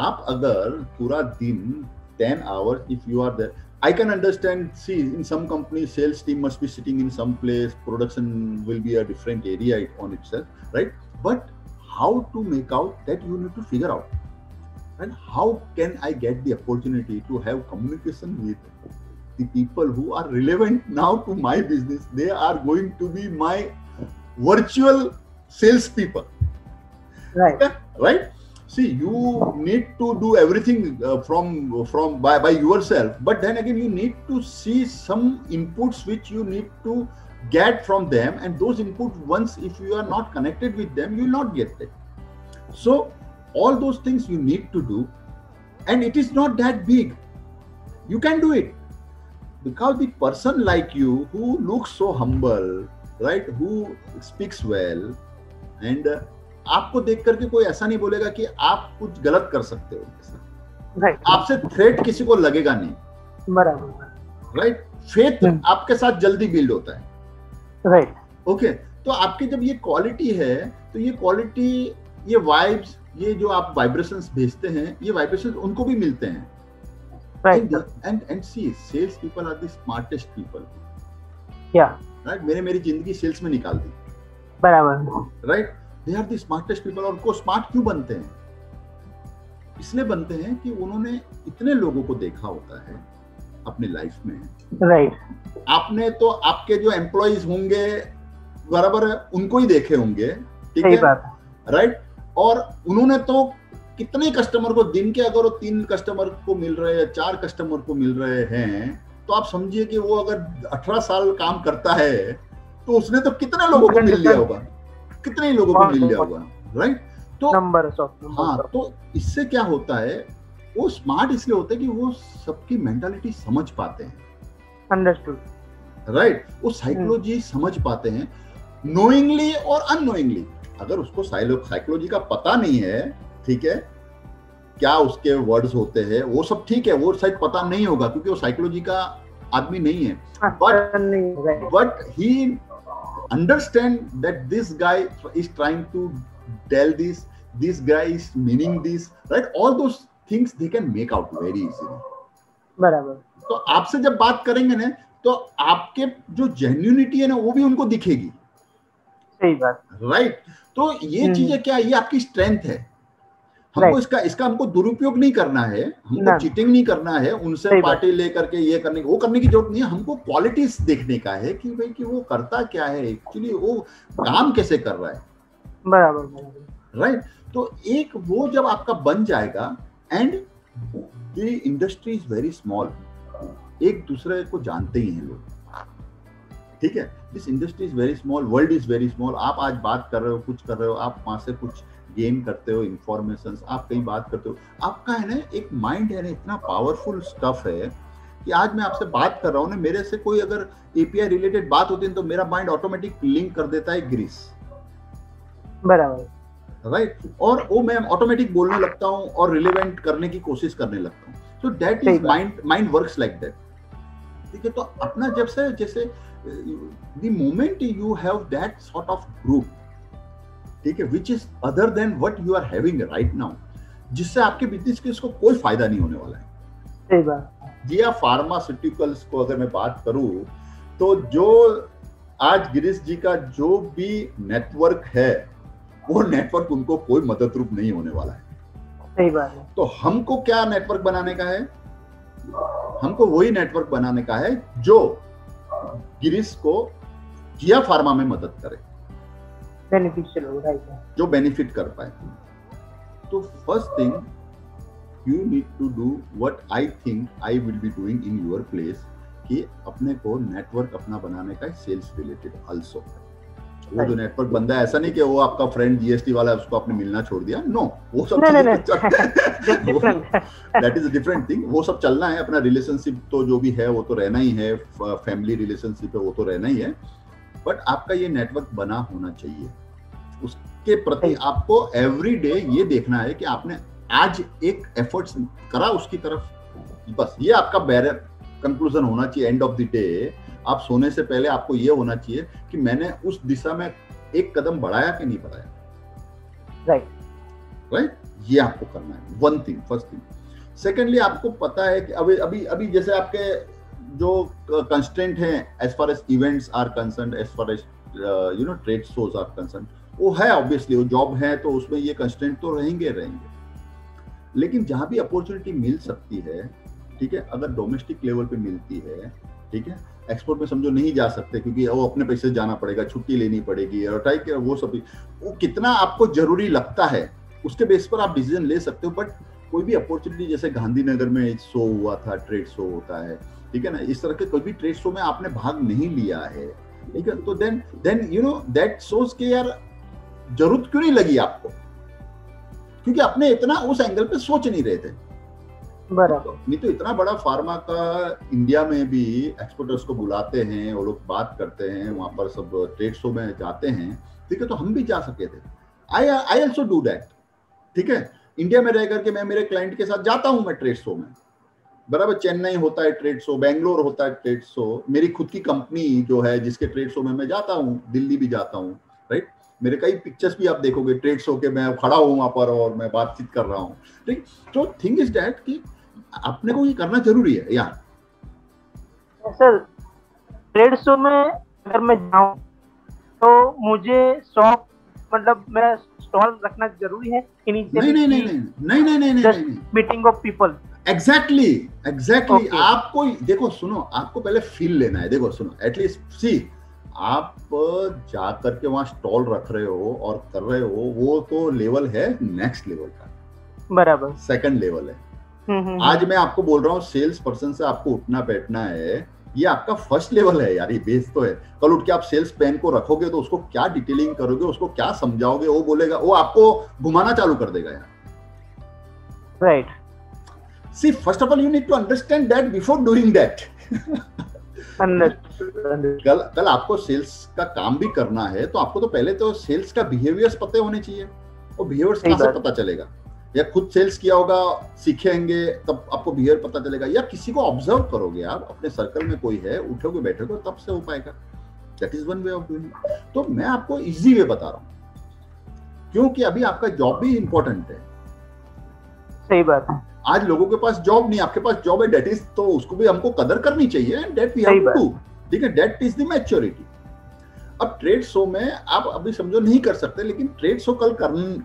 S2: आप अगर पूरा दिन 10 hours, if you are there, I can understand, see, in some companies, sales team must be sitting in some place, production will be a different area on itself, right? But how to make out that you need to figure out. And how can I get the opportunity to have communication with the people who are relevant now to my business? They are going to be my virtual sales people.
S1: Right.
S2: Yeah, right? See, you need to do everything from by yourself, but then again you need to see some inputs which you need to get from them, and those inputs, once if you are not connected with them, you will not get it. So all those things you need to do, and it is not that big. You can do it because the person like you who looks so humble, right, who speaks well, and आपको देख करके कोई ऐसा नहीं बोलेगा कि आप कुछ गलत कर सकते हो,
S1: right.
S2: आपसे थ्रेट किसी को लगेगा नहीं,
S1: बराबर,
S2: राइट? फेथ आपके साथ जल्दी बिल्ड होता है,
S1: राइट?
S2: ओके, तो आपके जब ये क्वालिटी है, तो ये क्वालिटी, ये वाइब्स, ये जो आप वाइब्रेशंस भेजते हैं, ये वाइब्रेशंस उनको भी मिलते हैं, right? And see, sales people are the smartest people,
S1: yeah,
S2: right? मेरी जिंदगी सेल्स में निकाल दी,
S1: बराबर,
S2: right? They are the smartest people. और को स्मार्ट क्यों बनते हैं? इसलिए बनते हैं कि उन्होंने इतने लोगों को देखा होता है अपनी लाइफ में,
S1: राइट?
S2: आपने तो आपके जो एम्प्लॉइज होंगे बराबर है, उनको ही देखे होंगे, ठीक है, राइट? और उन्होंने तो कितने कस्टमर को दिन के, अगर वो 3 कस्टमर को मिल रहे हैं, 4 कस्टमर को मिल रहे हैं, तो आप समझिए कि वो अगर 18 साल काम करता है तो उसने तो कितने लोगों को मिल लिया होगा, कितने लोगों को मिल लिया होगा, राइट? तो हाँ, तो इससे क्या होता है, वो स्मार्ट इसलिए होता है कि वो सबकी मेंटालिटी समझ पाते हैं,
S1: अंडरस्टूड,
S2: राइट? वो साइकोलॉजी समझ पाते हैं, नोइंगली और अननोइंगली. अगर उसको साइकोलॉजी का पता नहीं है, ठीक है, क्या उसके वर्ड्स होते हैं, वो सब ठीक है, वो शायद पता नहीं होगा क्योंकि वो साइकोलॉजी का आदमी नहीं है, but he understand that this guy is trying to tell this guy is meaning this, right? All those things they can make out very easily.
S1: बराबर.
S2: तो आपसे जब बात करेंगे ना, तो आपके जो जेन्युइनिटी है ना, वो भी उनको दिखेगी,
S1: सही बात।
S2: राइट। तो ये चीजें क्या, ये आपकी स्ट्रेंथ है। हमको इसका हमको दुरुपयोग नहीं करना है, हमको चीटिंग नहीं करना है, उनसे पार्टी लेकर के ये करने वो करने की जरूरत नहीं है। हमको क्वालिटीज देखने का है कि भाई कि वो करता क्या है, एक्चुअली वो काम कैसे कर रहा है।
S1: बराबर।
S2: राइट। तो एक वो जब आपका बन जाएगा, and the industry is very small, एक दूसरे को जानते ही हैं लोग, ठीक है। This industry is very small, world is very small. आप आज बात कर रहे हो, कुछ कर रहे हो, आप वहां से कुछ गेन करते हो इंफॉर्मेशन, आप कहीं बात करते हो, आपका है ना एक माइंड है ना इतना पावरफुल स्टफ है कि आज मैं आपसे बात कर रहा हूँ ना, मेरे से कोई अगर एपीआई रिलेटेड बात होती है तो मेरा माइंड ऑटोमेटिक लिंक कर देता है ग्रीस।
S1: बराबर।
S2: राइट। और वो मैं ऑटोमेटिक बोलने लगता हूँ और रिलेवेंट करने की कोशिश करने लगता हूँ। So that is mind works like that. ठीक है। तो अपना जब से जैसे the moment you have that sort of group, ठीक है, which is other than what you are having right now, जिससे आपके बिजनेस के उसको कोई फायदा नहीं होने वाला है।
S1: सही बात।
S2: जी हाँ, फार्मास्यूटिकल्स को अगर मैं बात करूं तो जो आज गिरीश जी का जो भी नेटवर्क है, वो नेटवर्क उनको कोई मदद रूप नहीं होने वाला है।
S1: सही बात है।
S2: तो हमको क्या नेटवर्क बनाने का है? हमको वही नेटवर्क बनाने का है जो गिरीश को जिया फार्मा में मदद करे,
S1: बेनिफिशियल हो, राइट,
S2: जो बेनिफिट कर पाए। तो first thing you need to do what I think I will be doing in your place, कि अपने को नेटवर्क अपना बनाने का सेल्स रिलेटेड आल्सो। वो जो नेटवर्क बंदा है, ऐसा नहीं कि वो आपका फ्रेंड जीएसटी वाला है, उसको आपने मिलना छोड़ दिया, नो, वो सब that is a different thing. वो सब चलना है, अपना रिलेशनशिप तो जो भी है वो तो रहना ही है, फैमिली रिलेशनशिप है वो तो रहना ही है, बट आपका ये नेटवर्क बना होना चाहिए। उसके प्रति आपको एवरी डे ये देखना है कि आपने आज एक एफर्ट्स करा उसकी तरफ, बस ये आपका बैरियर कंक्लूजन होना चाहिए। एंड ऑफ द डे आप सोने से पहले आपको ये होना चाहिए कि मैंने उस दिशा में एक कदम बढ़ाया कि नहीं बढ़ाया। राइट। ये आपको करना है, one thing, first thing. Secondly, आपको पता है कि अभी जैसे आपके जो कंस्ट्रेंट हैं as far as events are concern, as far as trade shows are concern, वो है ऑब्वियसली, वो जॉब है तो उसमें ये कंस्ट्रेंट तो रहेंगे। लेकिन जहां भी अपॉर्चुनिटी मिल सकती है, ठीक है, अगर डोमेस्टिक लेवल पे मिलती है, ठीक है, एक्सपोर्ट में समझो नहीं जा सकते क्योंकि वो अपने पैसे जाना पड़ेगा, छुट्टी लेनी पड़ेगी, और ठीक है, वो सब वो कितना आपको जरूरी लगता है उसके बेस पर आप डिसीजन ले सकते हो। बट कोई भी अपॉर्चुनिटी, जैसे गांधीनगर में शो हुआ था, ट्रेड शो होता है, ठीक है ना, इस तरह के कोई भी ट्रेड शो में आपने भाग नहीं लिया है, ठीक है, तो then you know that shows के यार जरूरत क्यों नहीं लगी आपको, क्योंकि आपने इतना उस एंगल पे सोच नहीं रहे थे।
S1: बराबर।
S2: नहीं तो इतना बड़ा फार्मा का इंडिया में भी एक्सपोर्टर्स को बुलाते हैं, वो लोग बात करते हैं, वहां पर सब ट्रेड शो में जाते हैं, ठीक है, तो हम भी जा सके थे। आई ऑल्सो डू दैट, ठीक है। इंडिया में रह करके मैं मेरे क्लाइंट के साथ जाता हूं मैं ट्रेड शो में, बराबर। चेन्नई होता है ट्रेड शो, बेंगलोर होता है ट्रेड शो, मेरी खुद की कंपनी जो है जिसके ट्रेड शो में मैं जाता हूँ, दिल्ली भी जाता हूँ, राइट। मेरे कई पिक्चर्स भी आप देखोगे ट्रेड शो के, मैं खड़ा हूँ वहां पर और मैं बातचीत कर रहा हूँ, ठीक। तो थिंग इज दैट कि अपने को ये करना जरूरी है यार।
S1: सर, ट्रेड शो में अगर मैं जाऊं तो मुझे शॉप, मतलब मेरा स्टॉल रखना जरूरी है? नहीं, मीटिंग ऑफ पीपल। एग्जैक्टली।
S2: आपको देखो, सुनो, आपको पहले फील लेना है। देखो सुनो, एटलीस्ट सी, आप जा करके वहां स्टॉल रख रहे हो और कर रहे हो, वो तो लेवल है नेक्स्ट लेवल का,
S1: बराबर,
S2: सेकंड लेवल है। आज मैं आपको बोल रहा हूँ, सेल्स पर्सन से आपको उठना बैठना है, ये आपका फर्स्ट लेवल है यार, ये बेस तो है। कल उठ के आप सेल्स पेन को रखोगे तो उसको क्या डिटेलिंग करोगे, उसको क्या समझाओगे, वो बोलेगा, वो आपको घुमाना चालू कर देगा यार।
S1: Right.
S2: See, first of all you need to understand that before doing that. कल आपको सेल्स का काम भी करना है तो आपको तो पहले तो सेल्स का बिहेवियर्स पता होने चाहिए। और बिहेवियर्स कहाँ से पता चलेगा? या खुद सेल्स किया होगा, सीखेंगे, तब आपको बिहेवियर पता चलेगा, या किसी को ऑब्जर्व करोगे आप, अपने सर्कल में कोई है, उठोगे बैठोगे तब से हो पाएगा। That is one way of doing. तो मैं आपको इजी वे बता रहा हूँ, क्योंकि अभी आपका जॉब भी इंपॉर्टेंट है।
S1: सही बात है।
S2: आज लोगों के पास जॉब नहीं, आपके पास जॉब है, दैट इज, तो उसको भी हमको कदर करनी चाहिए, that we have to do, ठीक है, दैट इज द मैच्योरिटी। अब ट्रेड शो में आप अभी समझो नहीं कर सकते, लेकिन ट्रेड शो कल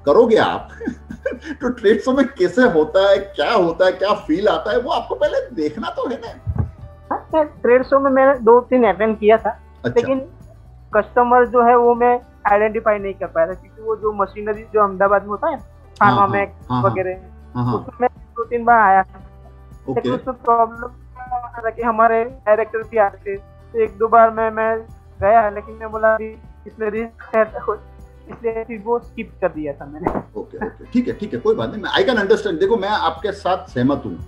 S2: करोगे आप तो ट्रेड शो में कैसे होता है, क्या फील आता है, वो आपको पहले देखना तो है ना।
S1: ट्रेड शो में मैंने 2-3 अटेंड किया था। अच्छा। लेकिन कस्टमर जो है वो मैं आइडेंटिफाई नहीं कर पाया था, क्योंकि वो जो मशीनरी जो अहमदाबाद में होता है फार्मा मैक्स वगैरह, उसमें 2-3 बार आया था। लेकिन उसमें प्रॉब्लम था कि हमारे डायरेक्टर भी आते थे, तो 1-2 बार मैं गया, लेकिन मैं बोला इसमें रिस्क है, इसलिए वो स्किप कर दिया था मैंने।
S2: ओके ठीक है कोई बात नहीं, आई कैन अंडरस्टैंड। देखो मैं आपके साथ सहमत हूँ,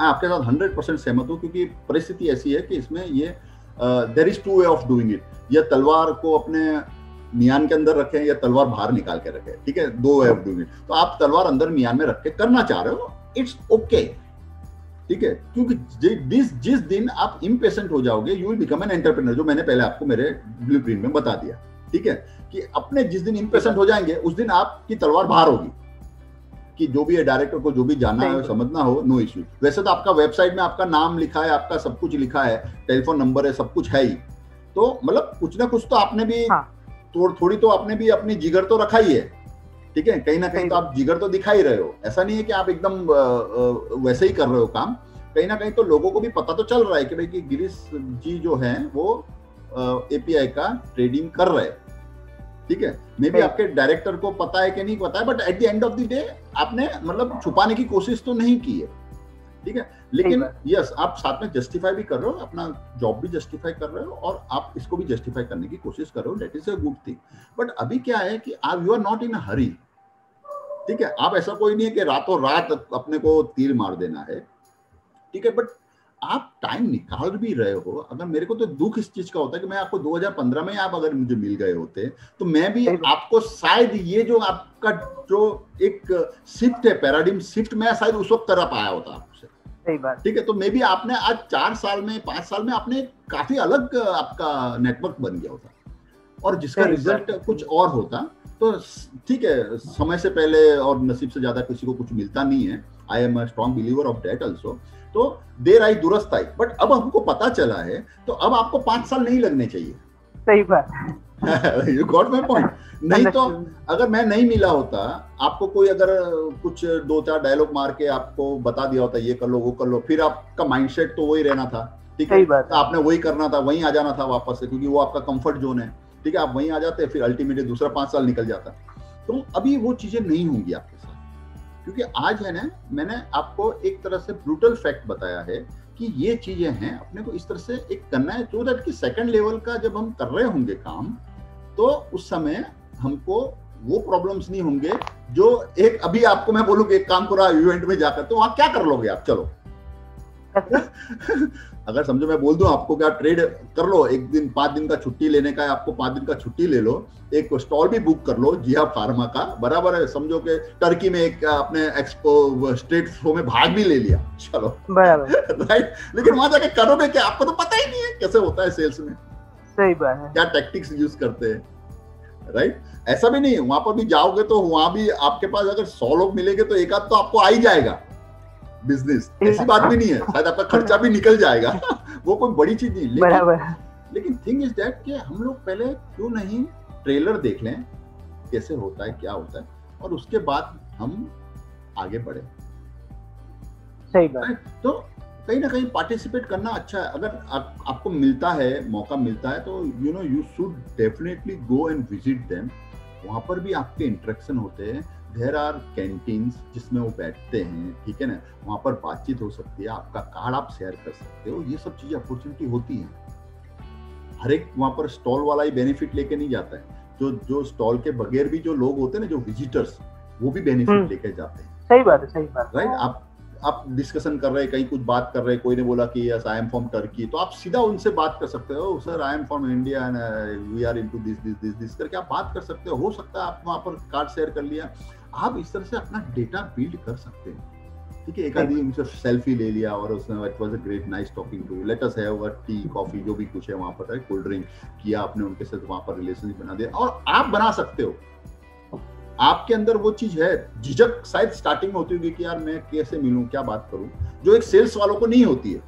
S2: आपके साथ 100% सहमत हूँ, क्योंकि परिस्थिति ऐसी है कि इसमें ये there is 2 way of doing it. या तलवार को अपने मियान के अंदर रखें या तलवार बाहर निकाल के रखें, ठीक है, 2 वे ऑफ डूइंग इट। तो आप तलवार अंदर मियान में रख के करना चाह रहे हो, इट्स ओके, ठीक है, क्योंकि जिस दिन आप इम्पेशेंट हो जाओगे you will become an entrepreneur, जो मैंने पहले आपको मेरे ब्लूप्रिंट में बता दिया, ठीक है, कि अपने जिस दिन इम्पेशेंट हो जाएंगे उस दिन आपकी तलवार बाहर होगी, कि जो भी है डायरेक्टर को जो भी जानना है समझना हो, नो इश्यू। वैसे तो आपका वेबसाइट में आपका नाम लिखा है, आपका सब कुछ लिखा है, टेलीफोन नंबर है, सब कुछ है ही, तो मतलब कुछ ना कुछ तो आपने भी थोड़ी तो आपने भी अपनी जिगर तो रखा ही है, ठीक है, कहीं ना कहीं तो आप जिगर तो दिखा ही रहे हो। ऐसा नहीं है कि आप एकदम वैसे ही कर रहे हो काम, कहीं ना कहीं तो लोगों को भी पता तो चल रहा है कि भाई कि गिरीश जी जो हैं वो एपीआई का ट्रेडिंग कर रहे हैं, ठीक है। मे बी आपके डायरेक्टर को पता है कि नहीं पता है, but at the end of the day आपने मतलब छुपाने की कोशिश तो नहीं की है, ठीक है। लेकिन यस, आप साथ में जस्टिफाई भी कर रहे हो, अपना जॉब भी जस्टिफाई कर रहे हो और आप इसको भी जस्टिफाई करने की कोशिश कर रहे हो, that is a good thing. But अभी क्या है कि आप यू आर नॉट इन अ हरी, ठीक है, आप ऐसा कोई नहीं है कि रातों रात अपने को तीर मार देना है, ठीक है, बट आप टाइम निकाल भी रहे हो। अगर मेरे को तो दुख इस चीज का होता है कि मैं आपको 2015 में आप अगर मुझे मिल गए होते तो मैं भी आपको शायद ये जो आपका जो एक शिफ्ट है, पैराडिम शिफ्ट, मैं शायद उस वक्त करा पाया होता आपसे,
S1: सही बात,
S2: ठीक है। तो मे बी आपने आज 4 साल में 5 साल में आपने काफी अलग आपका नेटवर्क बन गया होता, और जिसका रिजल्ट कुछ और होता। तो ठीक है, समय से पहले और नसीब से ज्यादा किसी को कुछ मिलता नहीं है, I am a strong believer of that also. तो देर आई दुरुस्त आई, बट अब हमको पता चला है तो अब आपको 5 साल नहीं लगने चाहिए,
S1: सही बात
S2: यू गॉट माय पॉइंट। नहीं तो अगर मैं नहीं मिला होता आपको, कोई अगर कुछ 2-4 डायलॉग मार के आपको बता दिया होता ये कर लो वो कर लो, फिर आपका माइंडसेट तो वही रहना था, ठीक है, तो आपने वही करना था, वहीं आ जाना था वापस से, क्योंकि वो आपका कंफर्ट जोन है, ठीक है, आप वहीं आ जाते, फिर अल्टीमेटली दूसरा 5 साल निकल जाता। तो अभी वो चीजें नहीं होंगी आपके साथ, क्योंकि आज है ना, मैंने आपको एक तरह से ब्रूटल फैक्ट बताया है कि ये चीजें हैं, अपने को इस तरह से एक करना है, तो दैट कि सेकंड लेवल का जब हम कर रहे होंगे काम, तो उस समय हमको वो प्रॉब्लम्स नहीं होंगे जो एक अभी आपको मैं बोलूँ कि एक काम करो इवेंट में जाकर, तो वहां क्या कर लोगे आप, चलो अगर समझो मैं बोल दूं आपको कि आप ट्रेड कर लो, एक दिन 5 दिन का छुट्टी लेने का है आपको, 5 दिन का छुट्टी ले लो, एक स्टॉल भी बुक कर लो जिया फार्मा का, बराबर है, समझो कि टर्की में एक आपने एक्सपो स्ट्रीट शो में भाग भी ले लिया, चलो बराबर राइट, लेकिन वहां जाके करोगे क्या, आपको तो पता ही नहीं है कैसे होता है सेल्स में, सही बात है, क्या टैक्टिक्स यूज करते हैं, राइट। ऐसा भी नहीं, वहां पर भी जाओगे तो वहां भी आपके पास अगर 100 लोग मिलेंगे तो एक आध तो आपको आ ही जाएगा बिजनेस, ऐसी बात भी नहीं है, शायद आपका खर्चा भी निकल जाएगा वो कोई बड़ी चीज नहीं, लेकिन थिंग इज दैट कि हम लोग पहले क्यों नहीं ट्रेलर देख लें कैसे होता है, क्या होता है, और उसके बाद हम आगे बढ़े, सही बात। तो कहीं ना कहीं पार्टिसिपेट करना अच्छा है, अगर आपको मिलता है, मौका मिलता है, तो you know you should definitely go and visit them. वहां पर भी आपके इंटरेक्शन होते हैं, देयर आर कैंटीन्स जिसमें वो बैठते हैं, ठीक है ना, वहां पर बातचीत हो सकती है, आपका कार्ड आप शेयर कर सकते हो, ये सब चीजें अपॉर्चुनिटी होती है। हर एक वहां पर स्टॉल वाला ही बेनिफिट लेके नहीं जाता है, जो स्टॉल के बगैर भी जो लोग होते हैं ना, जो विजिटर्स, वो भी बेनिफिट लेके जाते हैं, सही बात है, सही बात, राइट। आप डिस्कशन कर रहे हैं, कहीं कुछ बात कर रहे हैं, कोई ने बोला कि yes I am from Turkey, तो आप सीधा उनसे बात कर सकते हो, sir I am from India and we are into this करके आप बात कर सकते हो सकता है आप वहां पर कार्ड शेयर कर लिया, आप इस तरह से अपना डेटा बिल्ड कर सकते हैं, ठीक है। एक आदमी उनसे सेल्फी ले लिया और उसने it was a great nice talking to you, let us have a tea coffee, जो भी कुछ है वहां पर, कोल्ड ड्रिंक किया आपने उनके साथ, वहां पर रिलेशनशिप बना दिया, और आप बना सकते हो। आपके अंदर वो चीज है, झिझक शायद स्टार्टिंग में होती होगी कि यार मैं कैसे मिलूं, क्या बात करूं, जो एक सेल्स वालों को नहीं होती है,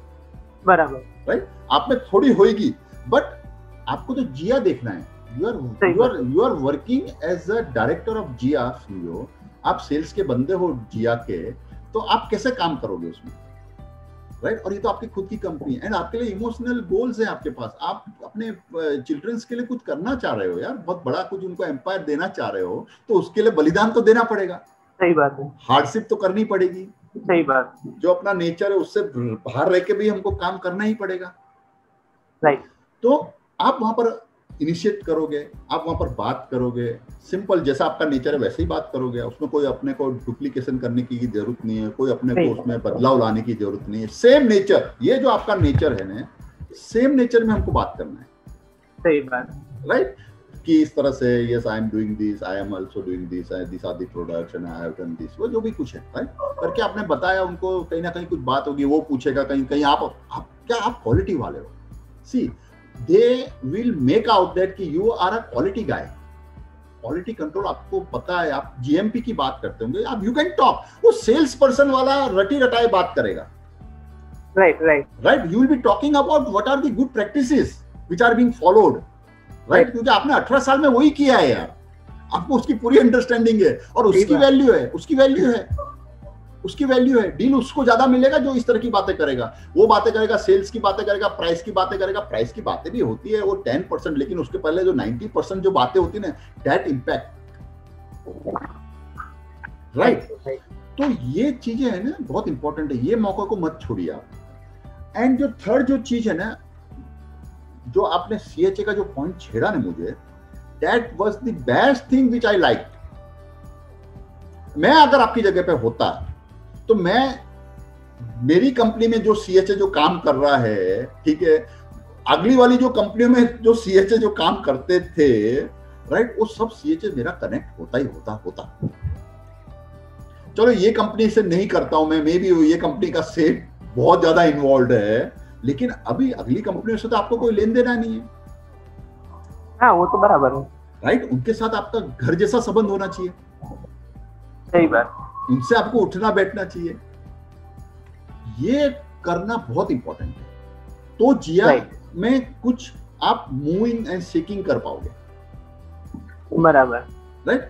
S2: बराबर, राइट, आप में थोड़ी होगी, बट आपको तो जिया देखना है। You are working as a director of जिया सीईओ, आप सेल्स के बंदे हो जिया के, तो आप कैसे काम करोगे उसमें, राइट? और ये तो आपकी खुद की कंपनी है, एंड आपके लिए इमोशनल गोल्स है आपके पास, आप अपने चिल्ड्रंस के लिए कुछ करना चाह रहे हो यार, बहुत बड़ा कुछ उनको एम्पायर देना चाह रहे हो, तो उसके लिए बलिदान तो देना पड़ेगा।
S1: सही बात है,
S2: हार्डशिप तो करनी पड़ेगी।
S1: सही बात।
S2: जो अपना नेचर है उससे बाहर रह के भी हमको काम करना ही पड़ेगा,
S1: राइट।
S2: तो आप वहां पर इनिशिएट करोगे, आप वहां पर बात करोगे, सिंपल जैसा आपका नेचर है वैसे ही बात करोगे, उसमें कोई अपने को डुप्लीकेशन करने की जरूरत नहीं है, कोई अपने को उसमें बदलाव लाने की जरूरत नहीं है। सेम नेचर, ये जो आपका नेचर है ना, सेम नेचर में हमको बात करना है।
S1: सही बात,
S2: राइट? कि इस तरह से yes I am doing this, I am also doing this, this are the products and I have done this, वो जो भी कुछ है, राइट? करके आपने बताया उनको, कहीं ना कहीं कुछ बात होगी, वो पूछेगा कहीं कहीं आप क्या आप क्वालिटी वाले हो। सी they will make out that कि you are a quality guy, quality control आपको पता है, आप GMP की बात करते होंगे, आप you can talk, वो सेल्स पर्सन वाला रटी रटाए बात करेगा,
S1: right,
S2: you will be talking about what are the good practices which are being followed, right? क्योंकि आपने 18 साल में वही किया है यार, आपको उसकी पूरी अंडरस्टैंडिंग है, और उसकी वैल्यू है, उसकी वैल्यू है। डील उसको ज्यादा मिलेगा जो इस तरह की बातें करेगा, वो बातें करेगा, सेल्स की बातें करेगा, प्राइस की बातें करेगा। प्राइस की बातें भी होती है वो 10%, लेकिन उसके पहले जो 90% जो बातें होती है ना, दैट इम्पैक्ट, राइट? तो ये चीजें है ना बहुत इंपॉर्टेंट है, ये मौके को मत छोड़िए आप। एंड जो थर्ड जो चीज है ना, जो आपने CHA का जो पॉइंट छेड़ा ना मुझे, that was the best thing which I like. मैं अगर आपकी जगह पे होता तो मैं, मेरी कंपनी में जो CHA जो काम कर रहा है, ठीक है, अगली वाली जो कंपनियों में जो CHA जो काम करते थे, राइट, वो सब CHA मेरा कनेक्ट होता ही होता। चलो ये कंपनी से नहीं करता हूं मैं, मे बी ये कंपनी का सेट बहुत ज्यादा इन्वॉल्व है, लेकिन अभी अगली कंपनियों से तो आपको कोई लेन देना नहीं है।
S1: हाँ, वो तो बराबर है,
S2: राइट? उनके साथ आपका घर जैसा संबंध होना चाहिए।
S1: सही बात,
S2: उनसे आपको उठना बैठना चाहिए, ये करना बहुत इंपॉर्टेंट है, तो जिया में कुछ आप मूविंग एंड शेकिंग कर पाओगे,
S1: बराबर,
S2: राइट?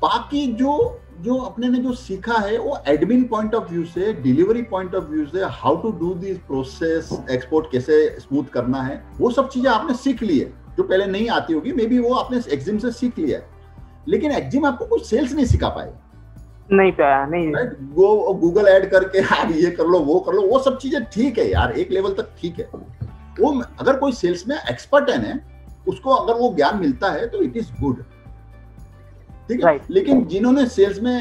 S2: बाकी जो अपने ने जो सीखा है वो एडमिन पॉइंट ऑफ व्यू से, डिलीवरी पॉइंट ऑफ व्यू से, how to do this process, export कैसे स्मूथ करना है, वो सब चीजें आपने सीख ली है, जो पहले नहीं आती होगी, मे बी वो आपने एक्जिम से सीख लिया है, लेकिन एक्जिम आपको कुछ सेल्स नहीं सिखा पाएगा,
S1: नहीं पाया, नहीं।
S2: वो गूगल ऐड करके आप ये कर लो, वो कर लो, वो सब चीजें ठीक है यार, एक लेवल तक ठीक है। वो अगर कोई सेल्स में एक्सपर्ट है ना, उसको अगर वो ज्ञान मिलता है तो इट इज गुड, ठीक है। लेकिन जिन्होंने सेल्स में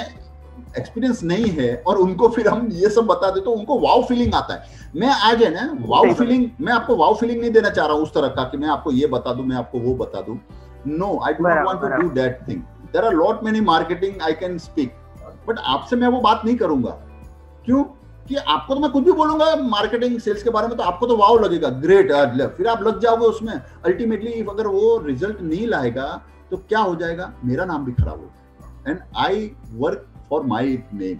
S2: एक्सपीरियंस नहीं है और उनको फिर हम ये सब बता दे तो उनको वाव फीलिंग आता है। मैं आज है ना वाव फीलिंग, मैं आपको वाव फीलिंग नहीं देना चाह रहा हूँ उस तरह का कि मैं आपको ये बता दूं, मैं आपको वो बता दूं। No, I do not want to do that thing. There are lot many marketing I can speak, but आपसे मैं वो बात नहीं करूंगा। क्यों? कि आपको तो मैं कुछ भी बोलूंगा मार्केटिंग सेल्स के बारे में तो आपको तो वाव लगेगा, ग्रेट, फिर आप लग जाओगे उसमें। अल्टीमेटली अगर वो रिजल्ट नहीं लाएगा तो क्या हो जाएगा? मेरा नाम भी खराब होगा। And I work for my name,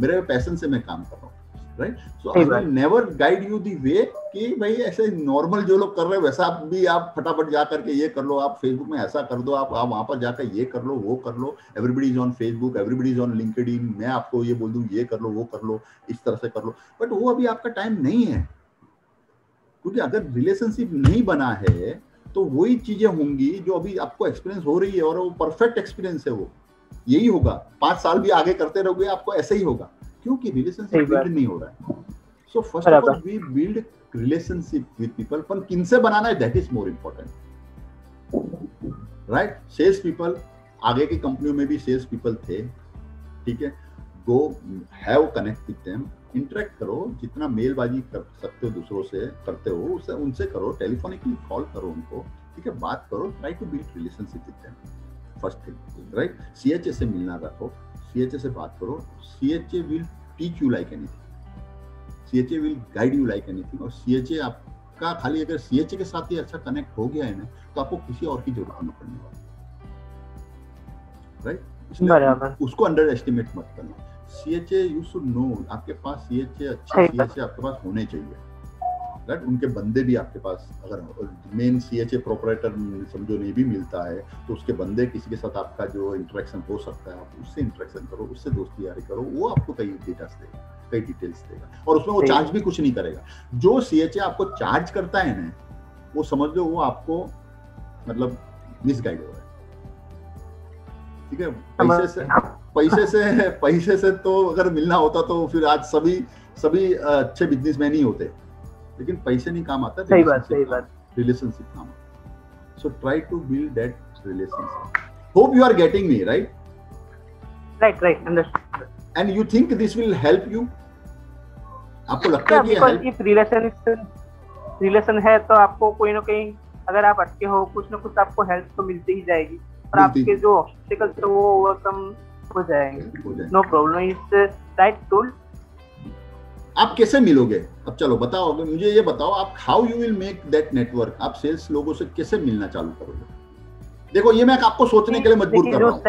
S2: मेरे पैशन से मैं काम कर रहा हूँ, right? So I will never guide you the way कि भाई ऐसे नॉर्मल जो लोग कर रहे हैं वैसा भी आप फटाफट जा करके ये कर लो, आप फेसबुक में ऐसा कर दो, आप वहां पर जाकर ये कर लो, वो कर लो, everybody is on Facebook, everybody is on LinkedIn, मैं आपको ये बोल दूं ये कर लो, वो कर लो, इस तरह से कर लो। बट वो अभी आपका टाइम नहीं है, क्योंकि अगर रिलेशनशिप नहीं बना है तो वही चीजें होंगी जो अभी आपको एक्सपीरियंस हो रही है, और वो परफेक्ट एक्सपीरियंस है, वो यही होगा। 5 साल भी आगे करते रहोगे आपको ऐसे ही होगा, क्योंकि रिलेशनशिप बिल्ड नहीं हो रहा है। So first of all we build relationship with people, पर किनसे बनाना है that is more important, right? Sales people, आगे की कंपनियों में भी सेल्स पीपल थे, ठीक है। Go have connect with them, interact करो, जितना मेलबाजी कर सकते हो दूसरों से करते हो उससे उनसे करो, टेलीफोनिकली कॉल करो उनको, ठीक है, बात करो, try to build relationship with them, first thing, right? CHA से मिलना रखो, CHA से बात करो, CHA will teach you like anything, CHA will guide you like anything. और CHA आपका खाली अगर CHA के साथ ही अच्छा कनेक्ट हो गया है ना तो आपको किसी और की जरूरत नहीं पड़ने वाली, राइट? उसको अंडर एस्टिमेट मत करना। CHA यू शुड नो, आपके पास CHA अच्छे CHA आपके पास होने चाहिए, राइट। उनके बंदे भी आपके पास, अगर मेन CHA प्रोपराइटर समझो नहीं भी मिलता है तो उसके बंदे, किसी के साथ आपका जो इंटरेक्शन हो सकता है, आप उससे इंटरेक्शन करो, उससे दोस्ती यारी करो, वो आपको कई डेटा देगा, कई डिटेल्स देगा, और उसमें वो चार्ज भी कुछ नहीं करेगा। जो CHA आपको चार्ज करता है ना, वो समझ लो वो आपको मतलब मिसगाइड हो रहा है, ठीक है। पैसे से तो अगर मिलना होता तो फिर आज सभी अच्छे बिजनेसमैन ही होते, लेकिन पैसे नहीं काम आता,
S1: सही बात,
S2: रिलेशनशिप काम आता। So try to build that relationship. Hope you are getting me, right?
S1: Right, understood.
S2: And you think this will help you? आपको लगता है कि
S1: इफ रिलेशन है तो आपको कोई ना कहीं, अगर आप अटके हो, कुछ ना कुछ आपको हेल्प तो मिलती ही जाएगी, और आपके जो ऑब्स्टिकल्स है वो ओवरकम हो जाएंगे। No problem, it's right tool.
S2: आप कैसे मिलोगे? अब चलो बताओ, मुझे ये बताओ, आप how you will make that network? आप सेल्स लोगों से कैसे मिलना चालू करोगे? देखो, ये मैं आपको सोचने के लिए मजबूर कर रहा हूँ।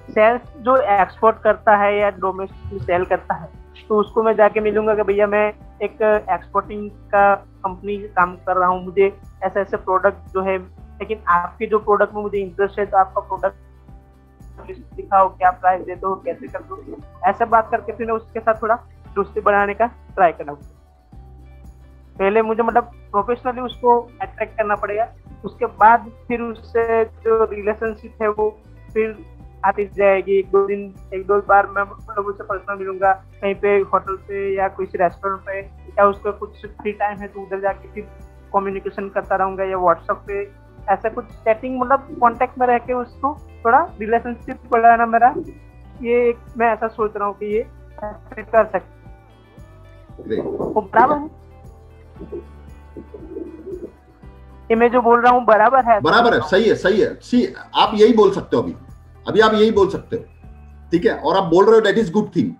S1: सेल्स जो एक्सपोर्ट करता है या डोमेस्टिक सेल करता है, तो उसको मैं जाके मिलूंगा कि भैया मैं एक एक्सपोर्टिंग का कंपनी काम कर रहा हूँ, मुझे ऐसे ऐसे प्रोडक्ट जो है, लेकिन आपके जो प्रोडक्ट में मुझे इंटरेस्ट है, तो आपका प्रोडक्ट दिखाओ, क्या प्राइस देते हो, कैसे करते हो, ऐसे बात करके फिर उसके साथ थोड़ा दोस्ती बनाने का ट्राई करना। पहले मुझे मतलब प्रोफेशनली उसको अट्रैक्ट करना पड़ेगा, उसके बाद फिर उससे जो रिलेशनशिप है वो फिर आती जाएगी। एक दो बार मैं मतलब उससे पर्सनल मिलूंगा, कहीं पे होटल पे या किसी रेस्टोरेंट पे, या उसका कुछ फ्री टाइम है तो उधर जाके फिर कम्युनिकेशन करता रहूंगा, या व्हाट्सएप पे ऐसा कुछ चैटिंग, मतलब कांटेक्ट में रह के उसको थोड़ा रिलेशनशिप बढ़ाना मेरा ये मैं ऐसा सोच रहा हूँ कि ये कर सकते। वो बराबर है, ये मैं जो बोल रहा हूँ बराबर है?
S2: बराबर है, सही है। सी, आप यही बोल सकते हो अभी आप यही बोल सकते हो, ठीक है, और आप बोल रहे हो, दैट इज गुड थिंग।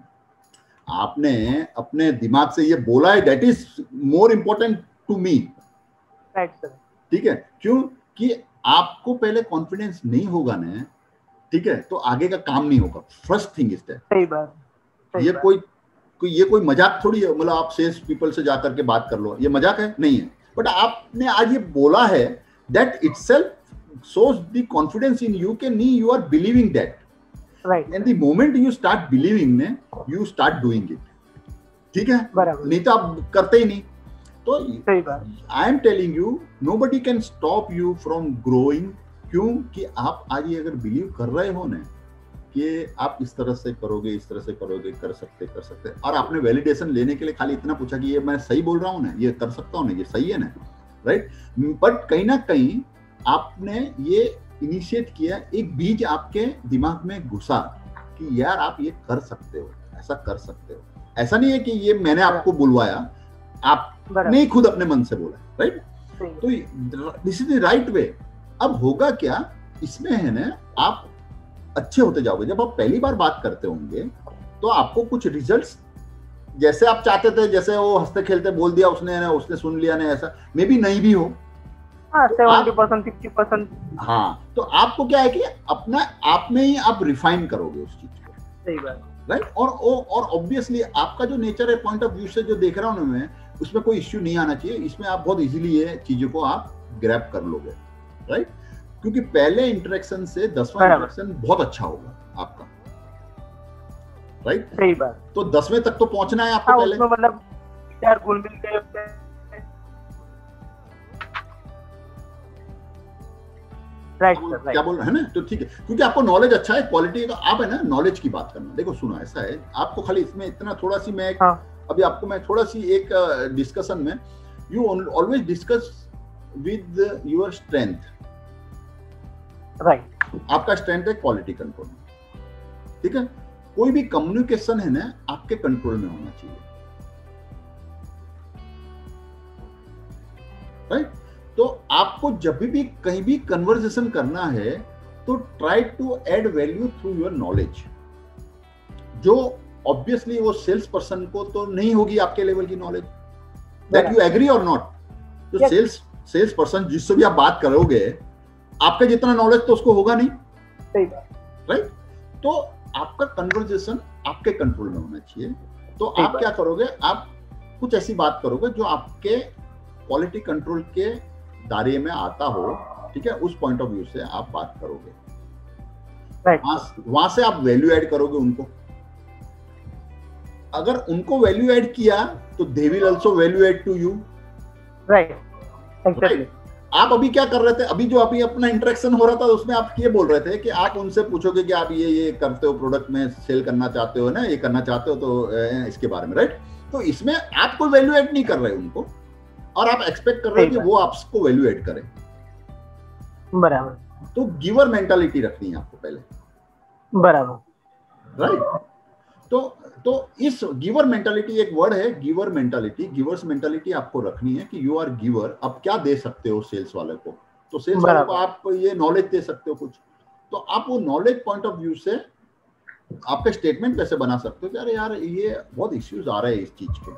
S2: आपने अपने दिमाग से ये बोला है, that is more important to me,
S1: right sir, ठीक
S2: है। क्यों कि आपको पहले कॉन्फिडेंस नहीं होगा ना, ठीक है, तो आगे का काम नहीं होगा। First thing is that.
S1: सही बात।
S2: ये कोई मजाक थोड़ी है, मतलब आप सेल्स पीपल से जाकर के बात कर लो, ये मजाक है? नहीं है। बट आपने आज ये बोला है, that itself shows the confidence in you, कि नहीं, you are believing that,
S1: right,
S2: and the moment you start believing ने, you start doing it, ठीक है, नहीं तो आप करते ही नहीं। तो
S1: सही बात।
S2: I am telling you, nobody can stop you from growing, क्यों कि आप आज ये अगर बिलीव कर रहे हो ना कि आप इस तरह से करोगे, इस तरह से करोगे, कर सकते, और आपने वैलिडेशन लेने के लिए खाली इतना पूछा कि ये मैं सही बोल रहा हूँ ना, ये कर सकता हूँ ना, ये सही है ना, राइट। बट कहीं ना कहीं आपने ये इनिशिएट किया, एक बीज आपके दिमाग में घुसा कि यार आप ये कर सकते हो, ऐसा कर सकते हो। ऐसा नहीं है कि ये मैंने आपको बुलवाया, आपने खुद अपने मन से बोला, राइट। तो this is the right way. अब होगा क्या इसमें है ना, आप अच्छे होते जाओगे। जब आप पहली बार बात करते होंगे तो आपको कुछ रिजल्ट्स जैसे आप चाहते थे, जैसे वो हंसते खेलते बोल दिया उसने सुन लिया ना, ऐसा मे बी नहीं भी हो,
S1: 70% 50%।
S2: हाँ, तो आपको क्या है कि अपना आप में ही आप रिफाइन करोगे उस चीज को,
S1: सही बात,
S2: राइट। और ऑब्वियसली आपका जो नेचर है, पॉइंट ऑफ व्यू से जो देख रहा हूं मैं, उसमें कोई इश्यू नहीं आना चाहिए। इसमें आप बहुत इजीली ये चीजों को आप ग्रैब कर लोगे, राइट। क्योंकि पहले इंटरेक्शन से 10वां इंटरेक्शन बहुत अच्छा होगा आपका, राइट।
S1: सही बात।
S2: तो 10वें तक तो पहुंचना है आपको पहले,
S1: मतलब यार घुल मिल के, राइट,
S2: क्या बोल रहे हैं ना, तो ठीक है। क्योंकि आपको नॉलेज अच्छा है, क्वालिटी का आप है ना, नॉलेज की बात करना। देखो सुनो, ऐसा है, आपको खाली इसमें इतना थोड़ा सी मैं अभी आपको मैं थोड़ा सी एक डिस्कशन में, you always discuss with your strength,
S1: right.
S2: आपका स्ट्रेंथ है क्वालिटी कंट्रोल, ठीक है। कोई भी कम्युनिकेशन है ना, आपके कंट्रोल में होना चाहिए, राइट। तो आपको जब भी कहीं भी कन्वर्सेशन करना है तो try to add value through your knowledge, जो ऑब्वियसली वो सेल्स पर्सन को तो नहीं होगी आपके लेवल की नॉलेज, दैट यू एग्री और नॉट। तो सेल्स पर्सन जिससे भी आप बात करोगे, आपका जितना नॉलेज तो उसको होगा नहीं,
S1: सही बात,
S2: राइट। तो आपका कन्वर्सेशन आपके कंट्रोल में होना चाहिए। तो आप क्या करोगे, आप कुछ ऐसी बात करोगे जो आपके क्वालिटी कंट्रोल के दायरे में आता हो, ठीक है, उस पॉइंट ऑफ व्यू से आप बात करोगे। वहां से आप वैल्यू ऐड करोगे उनको। अगर उनको वैल्यू ऐड किया तो they will also value add to you.
S1: Right, exactly.
S2: आप अभी क्या कर रहे थे, अभी जो अभी अपना इंटरेक्शन हो रहा था उसमें आप ये बोल रहे थे कि आप उनसे पूछोगे कि आप ये करते हो, प्रोडक्ट में सेल करना चाहते हो ना, ये करना चाहते हो तो इसके बारे में, राइट। तो इसमें आप कोई वैल्यू ऐड नहीं कर रहे उनको, और आप एक्सपेक्ट कर रहे हो कि वो आपको वैल्यू ऐड करें।
S1: बराबर।
S2: तो गिवर मेंटालिटी रखनी है आपको पहले,
S1: बराबर,
S2: राइट। तो इस गिवर मेंटालिटी, एक वर्ड है गिवर मेंटालिटी, गिवर्स मेंटालिटी आपको रखनी है कि यू आर गिवर। आप क्या दे सकते हो सेल्स वाले को, तो सेल्स वाले को आप ये नॉलेज दे सकते हो कुछ, तो आप वो नॉलेज पॉइंट ऑफ व्यू से आपका स्टेटमेंट कैसे बना सकते हो कि अरे यार ये बहुत इश्यूज आ रहे हैं इस चीज के,